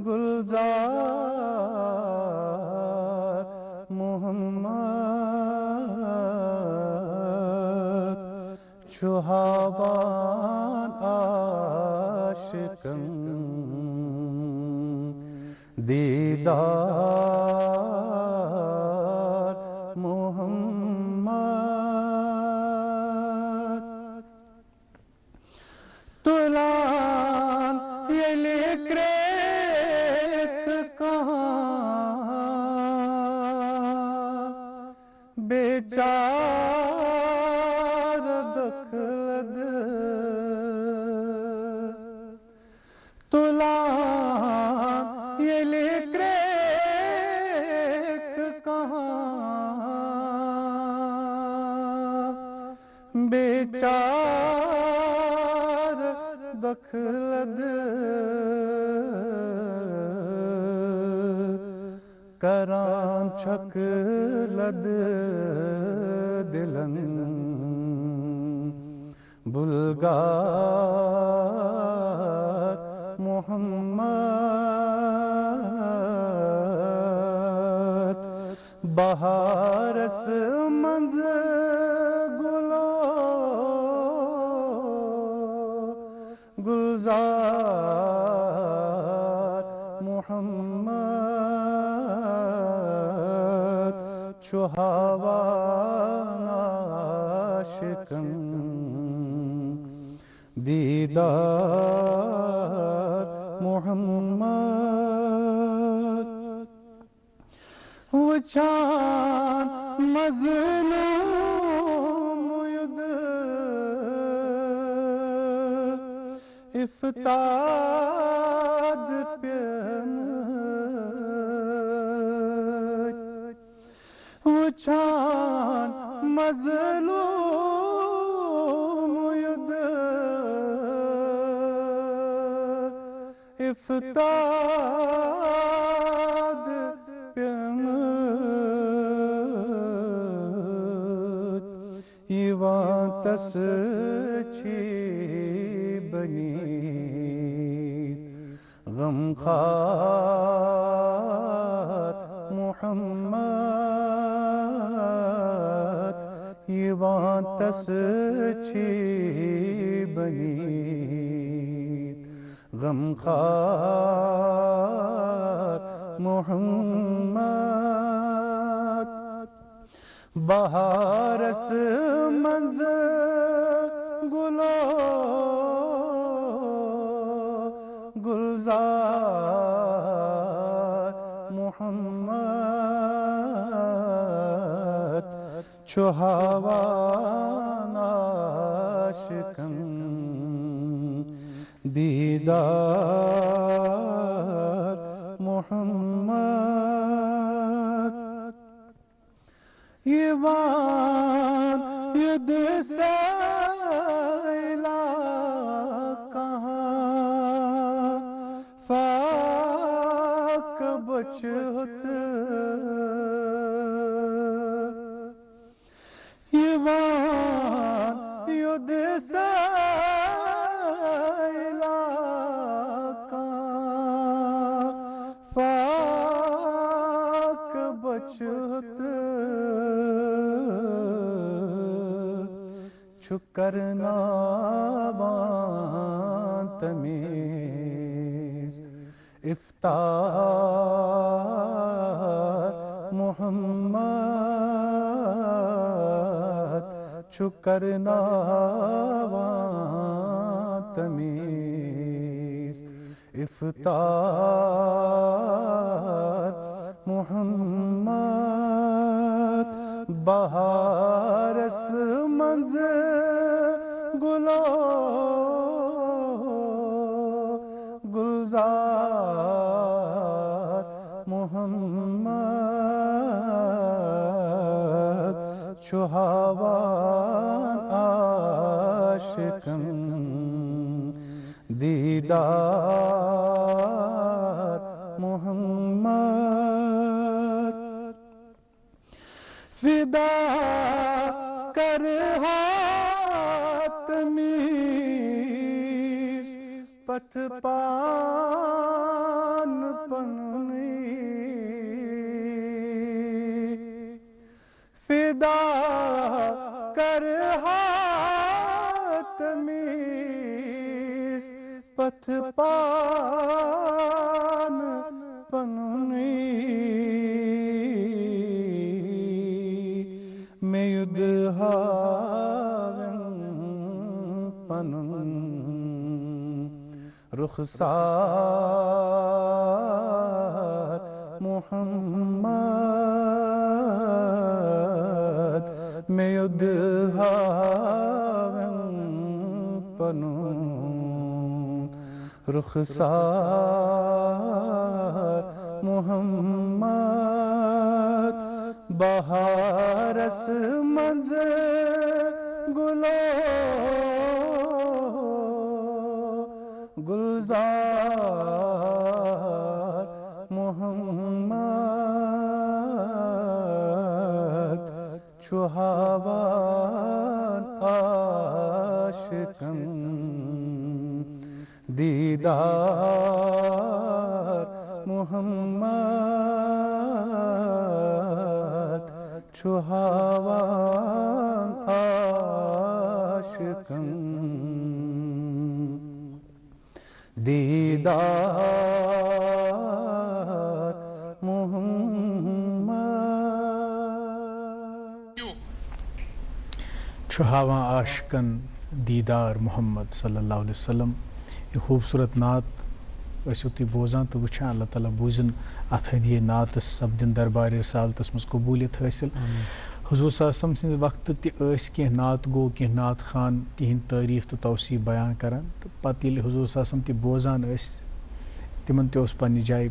گلزار محمد چھُ ہاوان دیدار محمد تلان یلی کریک کہاں بیچار دخلد تلان یلی کریک کہاں بیچار دخلد کران چھک لد دلن بلگار محمد بہارس منز گلو گلزار محمد چوہاوان عاشقن دیدار محمد وچان مظلوم ید افتاد پیمد وچان مظلوم ید افتاد پیمد یوان تس چی بنید غمخوار محمد یوان تس چی بنید غمخوار محمد بہارس منز گلو گلزار محمد چوہاوان عاشقن دیدار محمد یوان ید سیلا کہاں فاک بچت یوان ید سیلا کہاں فاک بچت چھکرنا بان تمیز افطار محمد چھکرنا بان تمیز افطار محمد بہارس منز گلو گلزار محمد چوہاوان عاشقن دیدار محمد فدا کر حاتمیز پتھ پان پننی فدا کر حاتمیز پتھ پان پننی رخسار محمد میودهاون پنون رخسار محمد بهارس منظر گلو گلزار محمد چوهاوان عاشقم دیدار محمد چوهاوان عاشقم دیدار محمد چھہاواں عاشقن دیدار محمد صلی اللہ علیہ وسلم. یہ خوبصورت نعت ٲسِو تُہۍ بوزان تہٕ وٕچھان. اللہ تعالیٰ بوٗزِن اَتھ ہدیے نعتس سپدِن دربار رسالتس منٛز قبوٗلیت حٲصِل. حضور صلی اللہ علیہ وسلم سٕنٛدِ وقتہٕ تہِ ٲسۍ کینٛہہ نعت گو کینٛہہ نعت خان تِہنٛدۍ تعریٖف تہٕ توصیٖف بیان کران تہٕ پتہٕ ییٚلہِ حضور صلی اللہ علیہ وسلم تہِ بوزان ٲسۍ تِمن تہِ اوس پننہِ جایہِ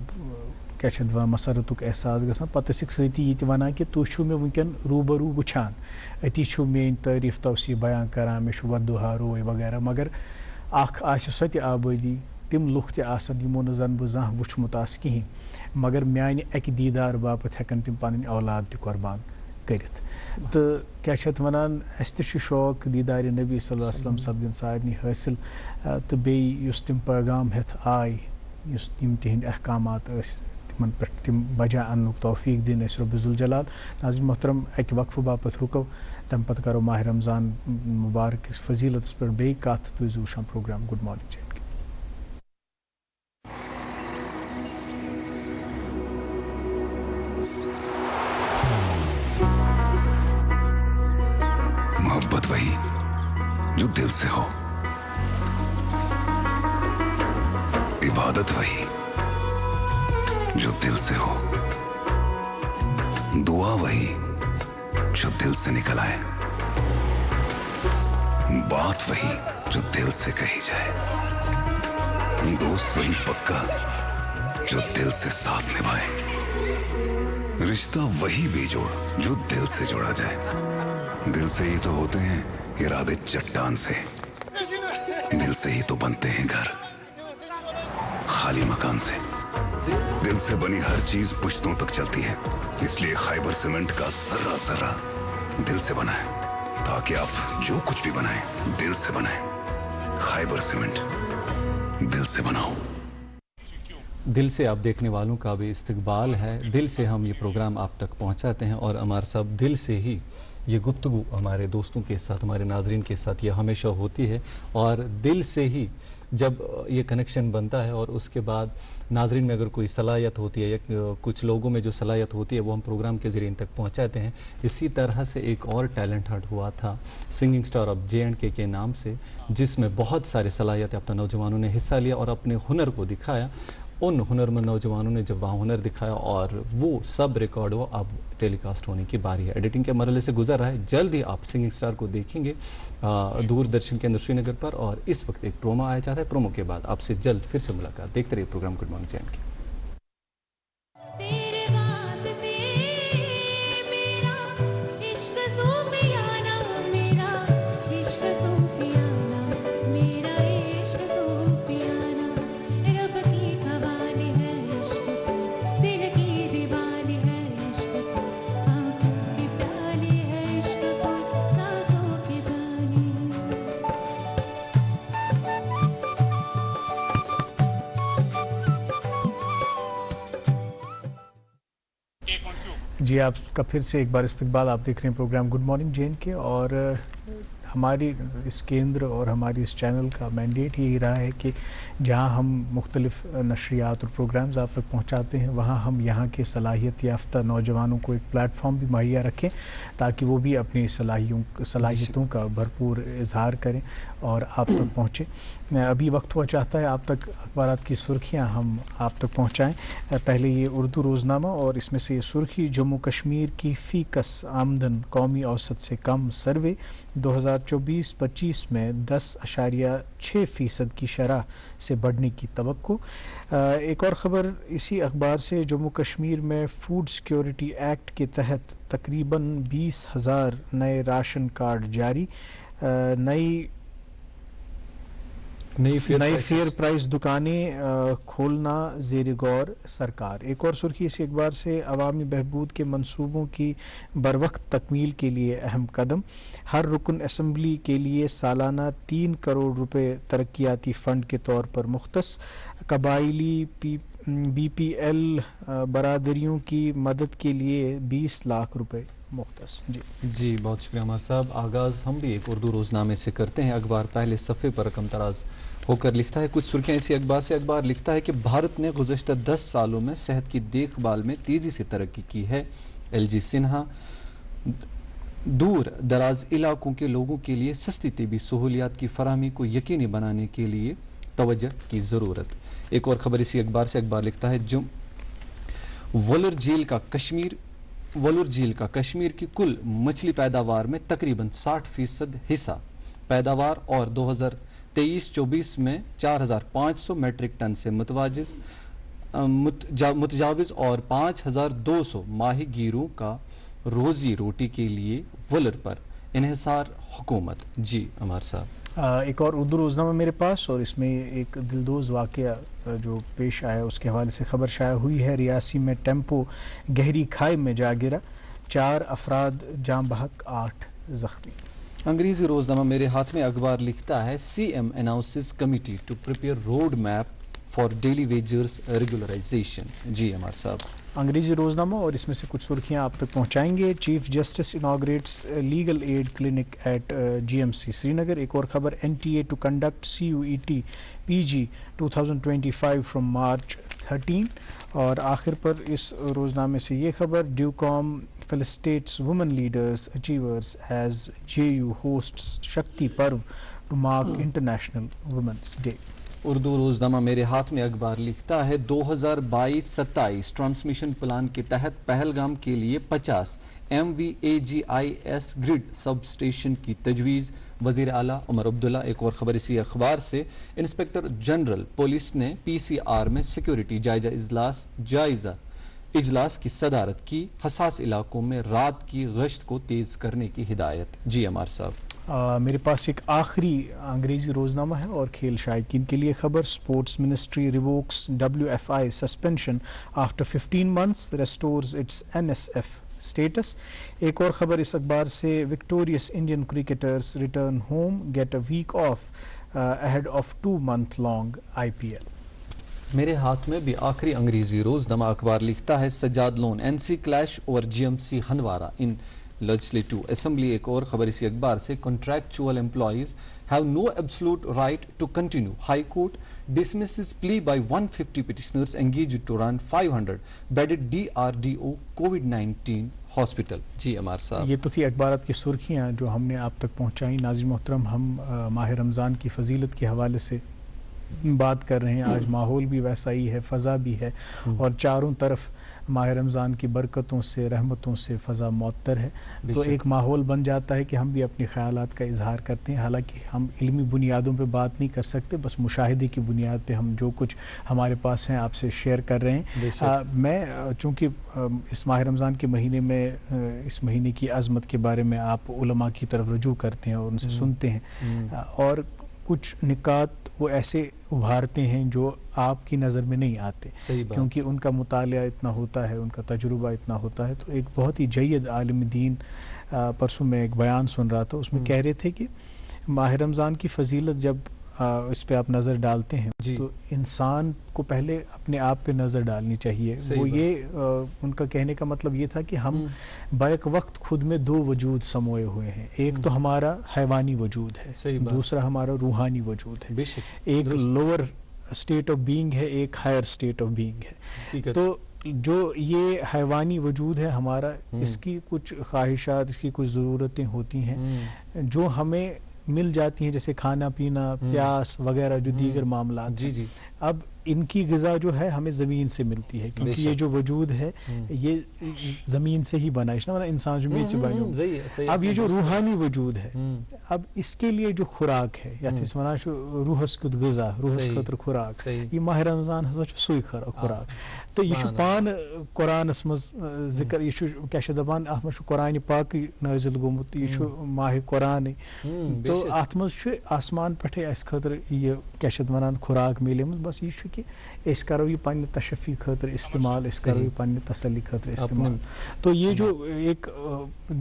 کیٛاہ چھِ اَتھ وَنان مسرتُک احساس گژھان. پتہٕ ٲسِکھ سۭتی یہِ تہِ وَنان کہِ تُہۍ چھِو مےٚ وٕنکٮ۪ن روٗبروٗ وٕچھان أتی چھِو میٲنۍ تعریٖف توصیٖف بیان کران مےٚ چھُ ودُہا روے وغیرہ. مگر اکھ آسہِ سۄ تہِ آبٲدی تِم لُکھ تہِ آسن یِمو نہٕ زن بہٕ زانٛہہ وٕچھمُت آسہِ کِہیٖنۍ مگر میانہِ اکہِ دیٖدار باپتھ ہٮ۪کن تِم پنٕنۍ اولاد تہِ قۄربان کٔرِتھ. تہٕ کیٛاہ چھِ اَتھ وَنان اَسہِ تہِ چھُ شوق دیٖدارِ نبی صلی اللہ علیہ وسلم سپدِن سارنٕے حٲصِل. تہٕ بیٚیہِ یُس تِم پیغام ہٮ۪تھ آے یُس یِم تِہنٛدۍ احکامات ٲسۍ تِمن پٮ۪ٹھ تِم بجا اَننُک توفیٖق دِنۍ اَسہِ رۄب ذوالجلال. ناظریٖن محترم اَکہِ وقفہٕ باپتھ رُکو تَمہِ پتہٕ کرو ماہِ رمضان مُبارک کِس فضیٖلتس پٮ۪ٹھ بیٚیہِ کتھ. تُہۍ ٲسِو وٕچھان programme good morning J and K. محبت وہی جو دل سے ہو, عبادت وہی جو دل سے ہو, دعا وہی جو دل سے نکل آئے, بات وہی جو دل سے کہی جائے, دوست وہی پکا جو دل سے ساتھ نبھائے, رشتہ وہی بیجوڑ جو دل سے جوڑا جائے. دل سے ہی تو ہوتے ہیں ارادے چٹان سے, دل سے ہی تو بنتے ہیں گھر خالی مکان سے. دل سے بنی ہر چیز پشتوں تک چلتی ہے, اس لیے خیبر سیمنٹ کا ذرہ ذرہ دل سے بنا ہے تاکہ آپ جو کچھ بھی بنائیں دل سے بنائیں. خیبر سیمنٹ دل سے بناؤ. دل سے آپ دیکھنے والوں کا بھی استقبال ہے. دل سے ہم یہ پروگرام آپ تک پہنچاتے ہیں اور ہمارے سب دل سے ہی یہ گفتگو ہمارے دوستوں کے ساتھ ہمارے ناظرین کے ساتھ یہ ہمیشہ ہوتی ہے. اور دل سے ہی جب یہ کنیکشن بنتا ہے اور اس کے بعد ناظرین میں اگر کوئی صلاحیت ہوتی ہے یا کچھ لوگوں میں جو صلاحیت ہوتی ہے وہ ہم پروگرام کے ذریعے ان تک پہنچاتے ہیں. اسی طرح سے ایک اور ٹیلنٹ ہنٹ ہوا تھا singing star of J and کے نام سے, جس میں بہت سارے صلاحیت یافتہ نوجوانوں نے حصہ لیا اور اپنے ہنر کو دکھایا. ان ہنرمند نوجوانوں نے جب وہاں ہنر دکھایا اور وہ سب ریکارڈ ہو اب ٹیلی کاسٹ ہونے کی باری ہے. ایڈیٹنگ کے مرحلے سے گزر رہا ہے. جلد ہی آپ سنگنگ اسٹار کو دیکھیں گے دوردرشن کے اندر سری نگر پر. اور اس وقت ایک پرومو آیا چاہتا ہے. پرومو کے بعد آپ سے جلد پھر سے ملاقات. دیکھتے رہیے programme good morning J and K. جی آپ کا پھر سے ایک بار استقبال. آپ دیکھ رہے ہیں programme good morning J and K. اور ہماری اس کیندر اور ہماری اس چینل کا مینڈیٹ یہی رہا ہے کہ جہاں ہم مختلف نشریات اور پروگرامز آپ تک پہنچاتے ہیں وہاں ہم یہاں کے صلاحیت یافتہ نوجوانوں کو ایک پلیٹ فارم بھی مہیا رکھیں تاکہ وہ بھی اپنی صلاحیتوں کا بھرپور اظہار کریں اور آپ تک پہنچیں۔ ابھی وقت ہوا چاہتا ہے آپ تک اخبارات کی سرخیاں ہم آپ تک پہنچائیں۔ پہلے یہ اردو روزنامہ اور اس میں سے یہ سرخی، جموں کشمیر کی فی کس آمدن قومی اوسط سے کم، سروے 2024-25 میں 10.6% کی شرح سے بڑھنے کی توقع۔ ایک اور خبر اسی اخبار سے، جموں کشمیر میں فوڈ سیکیورٹی ایکٹ کے تحت تقریباً 20,000 نئے راشن کارڈ جاری، نئی فیئر پرائز دکانیں کھولنا زیر غور سرکار۔ ایک اور سرخی اسی اخبار سے، عوامی بہبود کے منصوبوں کی بروقت تکمیل کے لیے اہم قدم، ہر رکن اسمبلی کے لیے سالانہ 3 کروڑ روپے ترقیاتی فنڈ کے طور پر مختص، قبائلی بی پی ایل برادریوں کی مدد کے لیے 20 لاکھ روپے مختص۔ جی بہت شکریہ عمار صاحب۔ آغاز ہم بھی ایک اردو روزنامے سے کرتے ہیں۔ اخبار پہلے صفحے پر رقم تراز ہو کر لکھتا ہے، کچھ سرخیاں اسی اخبار سے۔ اخبار لکھتا ہے کہ بھارت نے گزشتہ 10 سالوں میں صحت کی دیکھ بھال میں تیزی سے ترقی کی ہے۔ ایل جی سنہا، دور دراز علاقوں کے لوگوں کے لیے سستی طبی سہولیات کی فراہمی کو یقینی بنانے کے لیے توجہ کی ضرورت۔ ایک اور خبر اسی اخبار سے۔ اخبار لکھتا ہے، ولر جھیل کا کشمیر کی کل مچھلی پیداوار میں تقریباً 60% حصہ پیداوار اور 2023-24 میں 4,500 میٹرک ٹن سے متجاوز اور 5,200 ماہی گیروں کا روزی روٹی کے لیے ولر پر انحصار حکومت۔ جی عمار صاحب۔ ایک اور اردو روزنامہ میرے پاس اور اس میں ایک دلدوز واقعہ جو پیش آیا اس کے حوالے سے خبر شائع ہوئی ہے۔ ریاسی میں ٹیمپو گہری کھائی میں جا گرا، 4 افراد جاں بحق، 8 زخمی۔ انگریزی روزنامہ میرے ہاتھ میں۔ اخبار لکھتا ہے، C M announces committee to prepare road map for daily wagers regularisation. جی عمار صاحب۔ انگریزی روزنامہ اور اس میں سے کچھ سرخیاں آپ تک پہنچائیں گے۔ Chief justice inaugurates legal aid clinic at G M C Srinagar. ایک اور خبر، N T A to conduct C U E T P G 2025 from March 13۔ اور آخر پر اس روزنامے سے یہ خبر، div com felicitates women leaders achievers as J U hosts Shakti pro to mark international women's day. اردو روزنامہ میرے ہاتھ میں۔ اخبار لکھتا ہے، 2022-27 ٹرانسمیشن پلان کے تحت پہلگام کے لیے 50 MVAGIS گرڈ سب اسٹیشن کی تجویز، وزیر اعلیٰ عمر عبداللہ۔ ایک اور خبر اسی اخبار سے، انسپکٹر جنرل پولیس نے PCR میں سیکیورٹی جائزہ اجلاس کی صدارت کی، حساس علاقوں میں رات کی گشت کو تیز کرنے کی ہدایت۔ جی عمار صاحب۔ میرے پاس ایک آخری انگریزی روزنامہ ہے اور کھیل شائقین کے لیے خبر، sports ministry revokes WFI suspension after 15 months restores its NSF status. ایک اور خبر اس اخبار سے، victorious Indian cricketers return home, get a week off ahead of 2-month long IPL۔ میرے ہاتھ میں بھی آخری انگریزی روزنامہ۔ اخبار لکھتا ہے، Sajad Lone NC clash over GMC Handwara in legislative assembly. ایک اور خبر اسی اخبار سے، contractual employees have no absolute right to continue, high court dismisses plea by 150 petitioners engaged to run 500 bedded DRDO کووڈ-19 ہاسپٹل۔ جی عمار صاحب۔ یہ تو تھی اخبارات کی سرخیاں جو ہم نے آپ تک پہنچائیں۔ ناظرین محترم، ہم ماہ رمضان کی فضیلت کے حوالے سے بات کر رہے ہیں۔ آج ماحول بھی ویسا ہی ہے، فضا بھی ہے، اور چاروں طرف ماہ رمضان کی برکتوں سے، رحمتوں سے فضا معطر ہے، تو ایک ماحول بن جاتا ہے کہ ہم بھی اپنے خیالات کا اظہار کرتے ہیں۔ حالانکہ ہم علمی بنیادوں پہ بات نہیں کر سکتے، بس مشاہدے کی بنیاد پہ ہم جو کچھ ہمارے پاس ہیں آپ سے شیئر کر رہے ہیں۔ میں چونکہ اس ماہ رمضان کے مہینے میں اس مہینے کی عظمت کے بارے میں آپ علماء کی طرف رجوع کرتے ہیں اور ان سے سنتے ہیں، اور کچھ نکات وہ ایسے ابھارتے ہیں جو آپ کی نظر میں نہیں آتے، کیونکہ ان کا مطالعہ اتنا ہوتا ہے، ان کا تجربہ اتنا ہوتا ہے۔ تو ایک بہت ہی جید عالم دین، پرسوں میں ایک بیان سن رہا تھا، اس میں کہہ رہے تھے کہ ماہ رمضان کی فضیلت جب اس پہ آپ نظر ڈالتے ہیں جی. تو انسان کو پہلے اپنے آپ پہ نظر ڈالنی چاہیے. وہ یہ ان کا کہنے کا مطلب یہ تھا کہ ہم بیک وقت خود میں دو وجود سموئے ہوئے ہیں. ایک تو ہمارا حیوانی وجود ہے, دوسرا ہمارا روحانی وجود ہے. ایک لوور اسٹیٹ آف بینگ ہے, ایک ہائر اسٹیٹ آف بینگ ہے. تو جو یہ حیوانی وجود ہے ہمارا, اس کی کچھ خواہشات, اس کی کچھ ضرورتیں ہوتی ہیں جو ہمیں مل جاتی ہیں, جیسے کھانا پینا, پیاس وغیرہ جو دیگر معاملات. جی. اب ان کی غذا جو ہے ہمیں زمین سے ملتی ہے, کیونکہ یہ جو وجود ہے یہ زمین سے ہی بنا ہے, انسان جو میچ بنو. اب یہ جو روحانی وجود ہے, اب اس کے لیے جو خوراک ہے, یا اس ونان روحس کت غذا, روحس خاطر خوراک, یہ ماہ رمضان ہسا سوئی خوراک. تو یہ پان قرآنس مز ذکر, یہ کیا دپان ات مز قرآن پاک نازل گومت, یہ ماہ قرآن. تو ات مز آسمان پٹھے اس خاطر یہ کیا ونان خوراک ملے مز. بس یہ کہ اس کرو یہ پنہ تشفی خاطر استعمال, اس کرو یہ پنہ تسلی خاطر استعمال. تو یہ جو ایک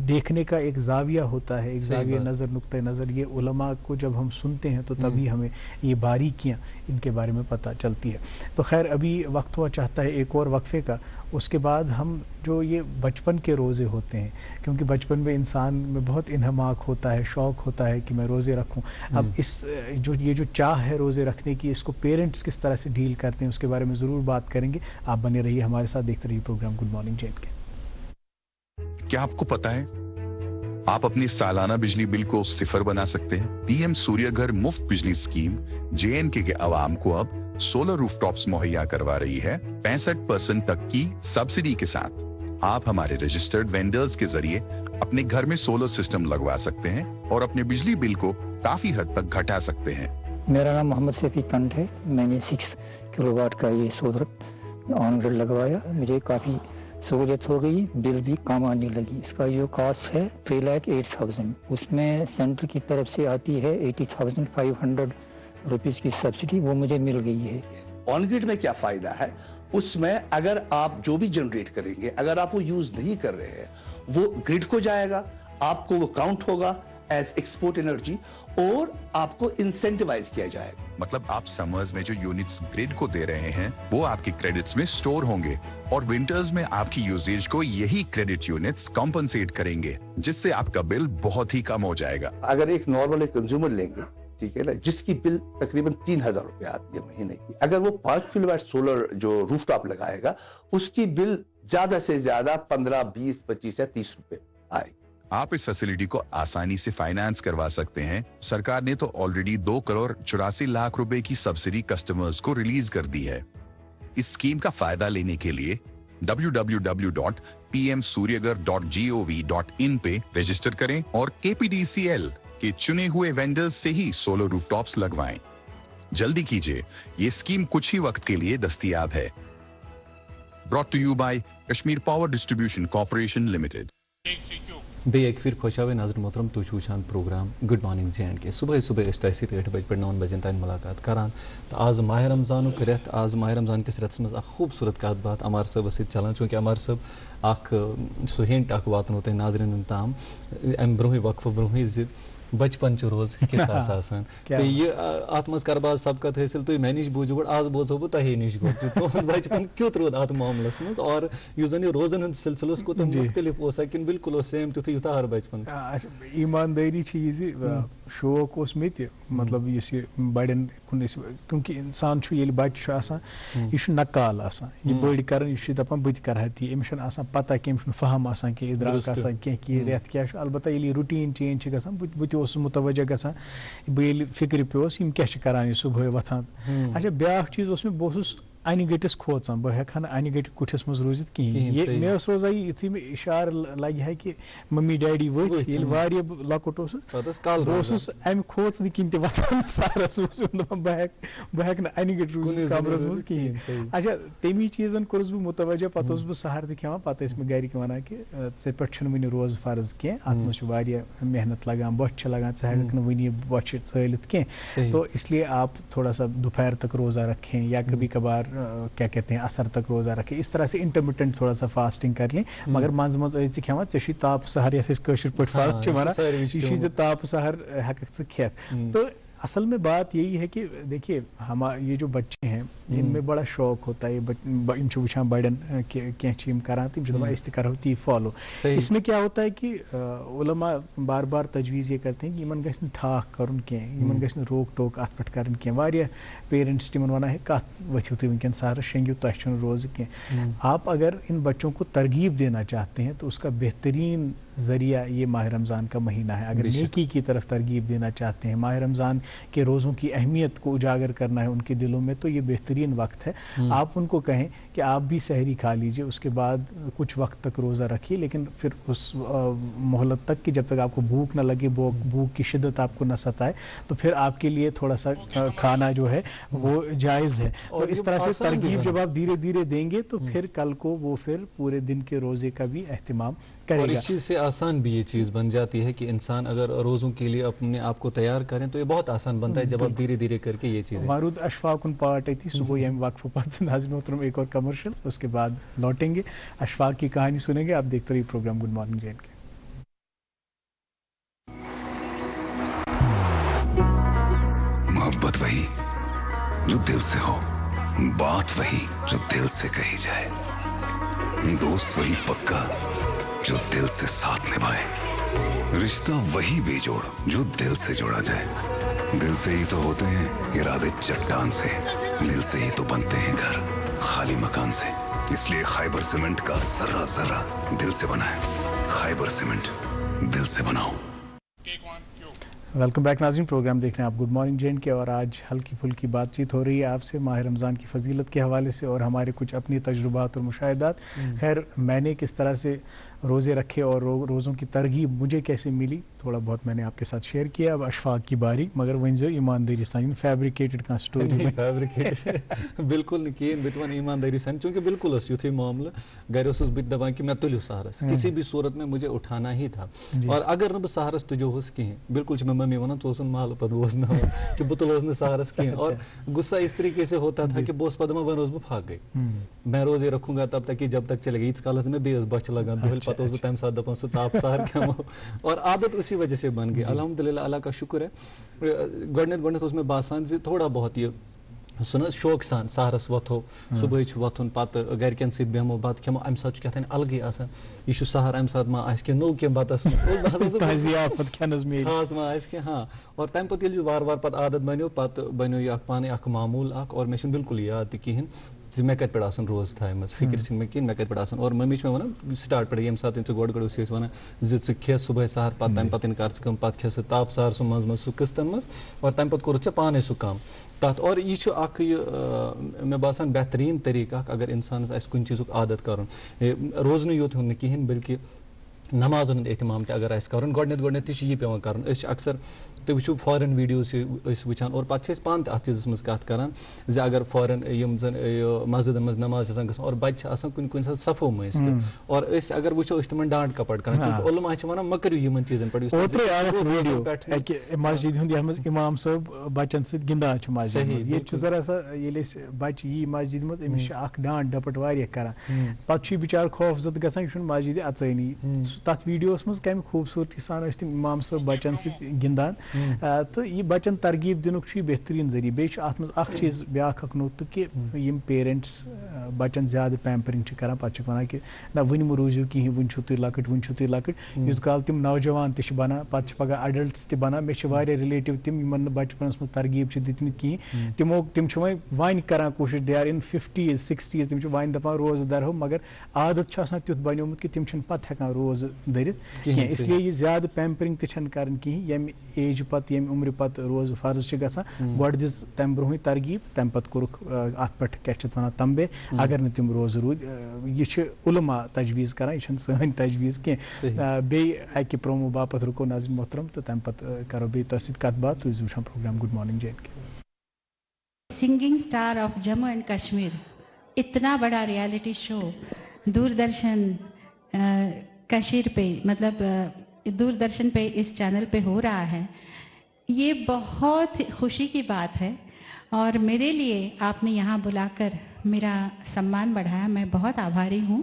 دیکھنے کا ایک زاویہ ہوتا ہے, ایک زاویہ نظر, نقطہ نظر, یہ علماء کو جب ہم سنتے ہیں تو تبھی ہمیں یہ باریکیاں ان کے بارے میں پتہ چلتی ہے. تو خیر ابھی وقت ہوا چاہتا ہے ایک اور وقفے کا, اس کے بعد ہم جو یہ بچپن کے روزے ہوتے ہیں, کیونکہ بچپن میں انسان میں بہت انہماک ہوتا ہے, شوق ہوتا ہے کہ میں روزے رکھوں. اب اس یہ جو چاہ ہے روزے رکھنے کی, اس کو پیرنٹس کس طرح سے ڈیل کرتے ہیں اس کے بارے میں ضرور بات کریں گے. آپ بنے رہیے ہمارے ساتھ, دیکھتے رہیے پروگرام گڈ مارننگ جے کے. کیا آپ کو پتا ہے آپ اپنی سالانہ بجلی بل کو صفر بنا سکتے ہیں؟ پی ایم سوریہ گھر مفت بجلی اسکیم JNK کے عوام کو اب سولر روف ٹاپس مہیا کروا رہی ہے 65% تک کی سبسڈی کے ساتھ. آپ ہمارے رجسٹرڈ وینڈرز کے ذریعے اپنے گھر میں سولر سسٹم لگوا سکتے ہیں اور اپنے بجلی بل کو کافی حد تک گھٹا سکتے ہیں. میرا نام محمد شفیع کنٹ ہے. میں نے 6 کلو واٹ کا یہ سولر آن گریڈ لگوایا, مجھے کافی سہولت ہو گئی, بل بھی کم آنے لگی. اس کا جو کاسٹ ہے 3,08,000, اس میں سینٹر کی طرف سے آتی ہے 80,500 روپیز کی سبسڈی, وہ مجھے مل گئی ہے. آن گریڈ میں کیا فائدہ ہے, اس میں اگر آپ جو بھی جنریٹ کریں گے, اگر آپ وہ یوز نہیں کر رہے ہیں, وہ گریڈ کو جائے گا, آپ کو وہ کاؤنٹ ہوگا ایز ایکسپورٹ انرجی اور آپ کو انسینٹیوائز کیا جائے گا. مطلب آپ سمرز میں جو یونٹس گریڈ کو دے رہے ہیں وہ آپ کے کریڈٹس میں سٹور ہوں گے, اور ونٹرز میں آپ کی یوزیج کو یہی کریڈٹ یونٹس کمپنسیٹ کریں گے, جس سے آپ کا بل بہت ہی کم ہو جائے گا. اگر ایک نارمل کنزیومر لیں گے, ٹھیک ہے نا, جس کی بل تقریباً 3,000 روپے آتی ہے مہینے کی, اگر وہ 5 کلو واٹ سولر جو روف ٹاپ لگائے گا, اس کی بل زیادہ سے زیادہ 15, 20, 25 یا 30 روپے آئے گی. آپ اس فیسلٹی کو آسانی سے فائنانس کروا سکتے ہیں. سرکار نے تو آلریڈی 2,84,00,000 روپے کی سبسڈی کسٹمرز کو ریلیز کر دی ہے. اس اسکیم کا فائدہ لینے کے لیے www.pmsuryagar.gov.in پہ رجسٹر کریں اور KPDCL کے چنے ہوئے وینڈرز سے ہی سولر روف ٹاپس لگوائیں. جلدی کیجیے, یہ اسکیم کچھ ہی وقت کے لیے دستیاب ہے. brought to you by Kashmir power distribution corporation limited. بے ایک پھر خوشاوے ناظر محترم تو وچھان پروگرام گڈ مارننگ JNK. صبح اس 8 بجے پہ 9 بجے تین ملاقات کران. تو آز ماہ رمضان رت, آز ماہ رمضان کس رتس مز خوبصورت کت بات امار صاحب ست چلان, چونکہ امار صاحب اخ سہ ہنٹ اخ واتنو تہ ناظرین تام ام برونہ وقفہ برونہ ز بچپن چ روز کس آسان. تو یہ ات مز کر باز سبقت حاصل تھی مے نش بوزو گو, آز بوزو بہ تہی نش گو تہد بچپن کیت رود ات معاملس مز, اور اس زن یہ روزن ہند سلسلہ اس کو تم مختلف اوسا کن بالکل سیم تیتھے یوتھا ہر بچپن. ایمانداری چیز شوق اس میں تہ, مطلب اس بڑن کن, کیونکہ انسان یل بچہ آسان یہ نقال آسان, یہ بڑ کران یہ دپان بت کرہا تی, امس آسان پتہ کہ امس فہم آسان کہ ادراک آسان کہ ریت کیا. البتہ یل روٹین چینج گژھان بت متوجہ گژھان, بہ فکر پیوس یم کیا کران یہ صبح وتھان. اچھا بیاکھ چیز اس میں بہ انہ گٹس کھوژان, بہ ہیکہا نہٕ انہ گٹہِ کٹھس مز روزت کہین. مے روزان یتھے مے اشارہ لگہ ہے کہ ممی ڈیڈی ورتھ ییٚلہِ واریاہ لۄکُٹ اوسُس بہٕ اوسُس امہِ کھوژنہٕ کِنۍ تہِ وتھان سہرس اوسُس دپان بہٕ ہیٚکہٕ نہٕ انہِ گٹہِ روزِتھ کمرس منٛز کہیٖنۍ. اچھا تمی چیٖزن کوٚرُس بہٕ متوجہ, پتہٕ اوسُس بہٕ سہر تہِ کھٮ۪وان, پتہٕ ٲسۍ مےٚ گرِکۍ ونان کہ ژےٚ پٮ۪ٹھ چھُنہٕ وُنہِ روزٕ فرض کینٛہہ, اتھ منٛز چھُ واریاہ محنت لگان, بۄچھِ چھِ لگان, ژٕ ہیٚککھ نہٕ وُنہِ بۄچھِ ژٲلِتھ کینٛہہ, تو اس لیے آپ تھوڑا سا دوپہر تک روزہ رکھیں یا کبھی کبھار کیا کہتے ہیں اثر تک روزہ رکھیں, اس طرح سے انٹرمیٹنٹ تھوڑا سا فاسٹنگ کر لیں. مگر منز منز ٲسۍ کھٮ۪وان ژےٚ چھُے تاپہٕ سہر, یتھ أسۍ کٲشِر پٲٹھۍ فرق چھِ ونان, یہِ چھُے ژےٚ تاپہٕ سہر ہیٚککھ ژٕ کھٮ۪تھ. تو اصل میں بات یہی ہے کہ دیکھیے یہ جو بچے ہیں ان میں بڑا شوق ہوتا ہے ان وچان بڑن کی کران تو اس کرو تی فالو. اس میں کیا ہوتا ہے کہ علماء بار بار تجویز یہ کرتے ہیں کہ ان گھن ٹھاک کرن کی ان گھن روک ٹوک ات پہ کرن کی. واریاہ پیرنٹس تمن ونان ہے کت ورتھو تھی ونکن سہرس شنگیو تہ چھن روز کی. آپ اگر ان بچوں کو ترغیب دینا چاہتے ہیں تو اس کا بہترین ذریعہ یہ ماہ رمضان کا مہینہ ہے. اگر نیکی کی طرف ترغیب دینا چاہتے ہیں, ماہ رمضان کے روزوں کی اہمیت کو اجاگر کرنا ہے ان کے دلوں میں, تو یہ بہترین وقت ہے. آپ ان کو کہیں کہ آپ بھی سحری کھا لیجئے, اس کے بعد کچھ وقت تک روزہ رکھیے, لیکن پھر اس مہلت تک کہ جب تک آپ کو بھوک نہ لگے, بھوک کی شدت آپ کو نہ ستائے, تو پھر آپ کے لیے تھوڑا سا کھانا جو ہے وہ جائز ہے. تو اس طرح سے ترغیب جب آپ دھیرے دھیرے دیں گے تو پھر کل کو وہ پھر پورے دن کے روزے کا بھی اہتمام کرے گا. اور اس چیز سے آسان بھی یہ چیز بن جاتی ہے کہ انسان اگر روزوں کے لیے اپنے آپ کو تیار کریں تو یہ بہت آسان بنتا ہے جب آپ دھیرے دھیرے کر کے یہ چیزیں. مارود اشفاق ان پارٹ آئی تھی صبح یم وقفہ پتہ ناظرین محترم ایک اور کمرشل, اس کے بعد لوٹیں گے, اشفاق کی کہانی سنیں گے. آپ دیکھتے رہیے programme good morning J and K. محبت وہی جو دل سے ہو, بات وہی جو دل سے کہی جائے, دوست وہی پکا جو دل سے ساتھ نبھائے, رشتہ وہی بے جوڑ جو دل سے جوڑا جائے. دل سے ہی تو ہوتے ہیں ارادے چٹان سے, دل سے ہی تو بنتے ہیں گھر خالی مکان سے. اس لیے خیبر سیمنٹ کا ذرہ ذرہ دل سے بنا ہے. خیبر سیمنٹ, دل سے بناؤ. ویلکم بیک ناظرین, پروگرام دیکھ رہے ہیں آپ good morning J and K, اور آج ہلکی پھلکی بات چیت ہو رہی ہے آپ سے ماہ رمضان کی فضیلت کے حوالے سے اور ہمارے کچھ اپنی تجربات اور مشاہدات. خیر میں نے کس طرح سے روزے رکھے اور روزوں کی ترغیب مجھے کیسے ملی تھوڑا بہت میں نے آپ کے ساتھ شیئر کیا. اب اشفاق کی باری, مگر ونزو ایمانداری سان فیبریکیٹڈ کا سٹوری فیبریکیٹڈ بالکل نہیں کہین بتوان ایمانداری سان, چونکہ بالکل اس یتھے معاملہ گھر اس بت دپان کہ میں تلیو سہرس کسی بھی صورت میں مجھے اٹھانا ہی تھا. اور اگر نہ بہ سہرس تجوس کہیں, بالکل میں ممی ونان ژوسن مال پتہ بوزن کہ بہ تلوس نہ سہرس کہیں. اور غصہ اس طریقے سے ہوتا تھا کہ بوس پدما ون روز بہ پھاک گئی, میں روزے رکھوں گا تب تک کہ جب تک چلے گا. ییت کالس میں بیس بچ لگان دہل پتہ اس تمہ سات دپان سہ تاپ سہر کھمو, اور عادت اسی وجہ سے بن گئی. الحمدللہ اللہ کا شکر ہے. گۄڈنیٚتھ اوس مےٚ باسان زِ تھوڑا بہت یہ سن شوق سان سہرس وتھو, صبح وتھن پتہ گرکن سۭتۍ بیہمو بتہٕ کھیمو, امہ ساتہٕ چھُ کیٛاہ تانۍ الگٕے آسان. یہ چھُ سہر امہ ساتہٕ ما آسہِ کینٛہہ نوٚو کینٛہہ بتس خاص ما آسہِ کینٛہہ. ہاں, اور تمہِ پتہٕ ییٚلہِ وارٕ وارٕ پتہٕ عادت بنیو, پتہٕ بنیو یہِ اکھ پانے اکھ معموٗل اکھ, اور مےٚ چھُنہٕ بالکل یاد تہِ کِہیٖنۍ زِ مےٚ کتہِ پٮ۪ٹھ آسان روز تھایمژ, فکر چھِنہٕ مےٚ کِہیٖنۍ مےٚ کتہِ پٮ۪ٹھ آسان. اور ممی چھِ مےٚ ونان سٹاٹ پٮ۪ٹھٕ ییٚمہِ ساتہٕ ژٕ گۄڈٕ ٲسی أسۍ ونان زِ ژٕ کھے صبحٲے سہر, پتہٕ تمہِ پتہٕ کر ژٕ کٲم, پتہٕ کھے سُہ تاپ سہر سُہ منٛزٕ منٛزٕ سُہ قٕسطن منٛز, اور تمہِ پتہٕ کوٚرُتھ ژےٚ پانے سُہ کم تتھ. اور یہ چھُ اکھ یہ مےٚ باسان بہتریٖن طریقہٕ اکھ اگر انسانس آسہِ کُنہِ چیٖزُک عادت کرُن, روزنہٕ یوت ہُنٛد نہٕ کِہیٖنۍ بلکہِ نمازن ہُنٛد اہتمام تہِ اگر آسہِ کرُن. گۄڈنیٚتھ تہِ چھُ یہِ پیٚوان کرُن. أسۍ چھِ اکثر تُہۍ وٕچھِو فارن ویٖڈیوز أسۍ وٕچھان, اور پتہٕ چھِ أسۍ پانہٕ تہِ اتھ چیٖزس منٛز کتھ کران زِ اگر فارن یِم زن مسجدن منٛز نماز چھِ آسان گژھان اور بچہِ چھِ آسان کُنہِ ساتہٕ صفو مٔنٛزۍ تہِ, اور أسۍ اگر وٕچھو أسۍ تِمن ڈانٹ کپٹ کران, کیونکہ علما چھِ ونان مہ کٔرِو یِمن چیٖزن پٮ۪ٹھ. مسجد ہُنٛد یتھ منٛز امام صٲب بچن سۭتۍ گِنٛدان چھُ مسجد منٛز, ییٚتہِ چھُ ذرا سا ییٚلہِ أسۍ بچہِ یی مسجد منٛز أمِس چھِ اکھ ڈانٹ ڈپٹ واریاہ کران, پتہٕ چھُ یہِ بِچارٕ خوف زدٕ گژھان, یہِ چھُنہٕ مسجدِ اژٲنی. تتھ ویٖڈیوس منٛز کمہِ خوٗبصوٗرتی سان ٲسۍ تِم امام صٲب بچن سۭتۍ گِنٛدان, تہٕ یہِ بچن ترغیب دِنُک چھُ یہِ بہتریٖن ذٔریعہٕ. بیٚیہِ چھُ اتھ منٛز اکھ چیٖز بیاکھ اکھ نوٚت کہِ یِم پیرنٹس بچن زیادٕ پیمپرنگ چھِ کران, پتہٕ چھِکھ ونان کہِ نہ وُنہِ مہ روٗزِو کِہیٖنۍ, وُنہِ چھُو تُہۍ لۄکٕٹۍ, وُنہِ چھُو تُہۍ لۄکٕٹۍ. یُس کال تِم نوجوان تہِ چھِ بنان, پتہٕ چھِ پگاہ اڈلٹس تہِ بنان. مےٚ چھِ واریاہ رِلیٹِو تِم یِمن نہٕ بچپنس منٛز ترغیب چھِ دِتمٕتۍ کِہیٖنۍ, تِم چھِ وۄنۍ کران کوٗشش, they are in 50s 60s, تِم چھِ وۄنۍ دپان روزٕ درہو, مگر عادت چھُ آسان تیُتھ بنیومُت کہِ تِم چھِنہٕ پتہٕ ہٮ۪کان روزٕ دٔرِتھ کینٛہہ. اس لیے یہِ زیادٕ پیمپرنگ تہِ چھنہٕ کرٕنۍ کِہیٖنۍ. ییٚمہِ ایجہِ پتہٕ ییٚمہِ عمرِ پتہٕ روزٕ فرض چھِ گژھان, گۄڈٕ دِژ تمہِ برونٛہٕے ترغیب, تمہِ پتہٕ کوٚرُکھ اتھ پٮ۪ٹھ کیٛاہ چھِ اتھ ونان تمبے, اگر نہٕ تِم روزٕ روٗدۍ. یہِ چھِ علما تجویٖز کران, یہِ چھنہٕ سٲنۍ تجویٖز کینٛہہ. بیٚیہِ اکہِ پرومو باپتھ رُکو ناظریٖن محترم, تہٕ تمہِ پتہٕ کرو بیٚیہِ تۄہہِ سۭتۍ کتھ باتھ. تُہۍ ٲسِو وٕچھان programme good morning J and K. Singing star of Jammu and Kashmir, اتنا بڑا ریالٹی شو دوردرشن کشیر پہ, مطلب دوردرشن پہ اس چینل پہ ہو رہا ہے, یہ بہت خوشی کی بات ہے. اور میرے لیے آپ نے یہاں بلا کر میرا سمان بڑھایا, میں بہت آبھاری ہوں.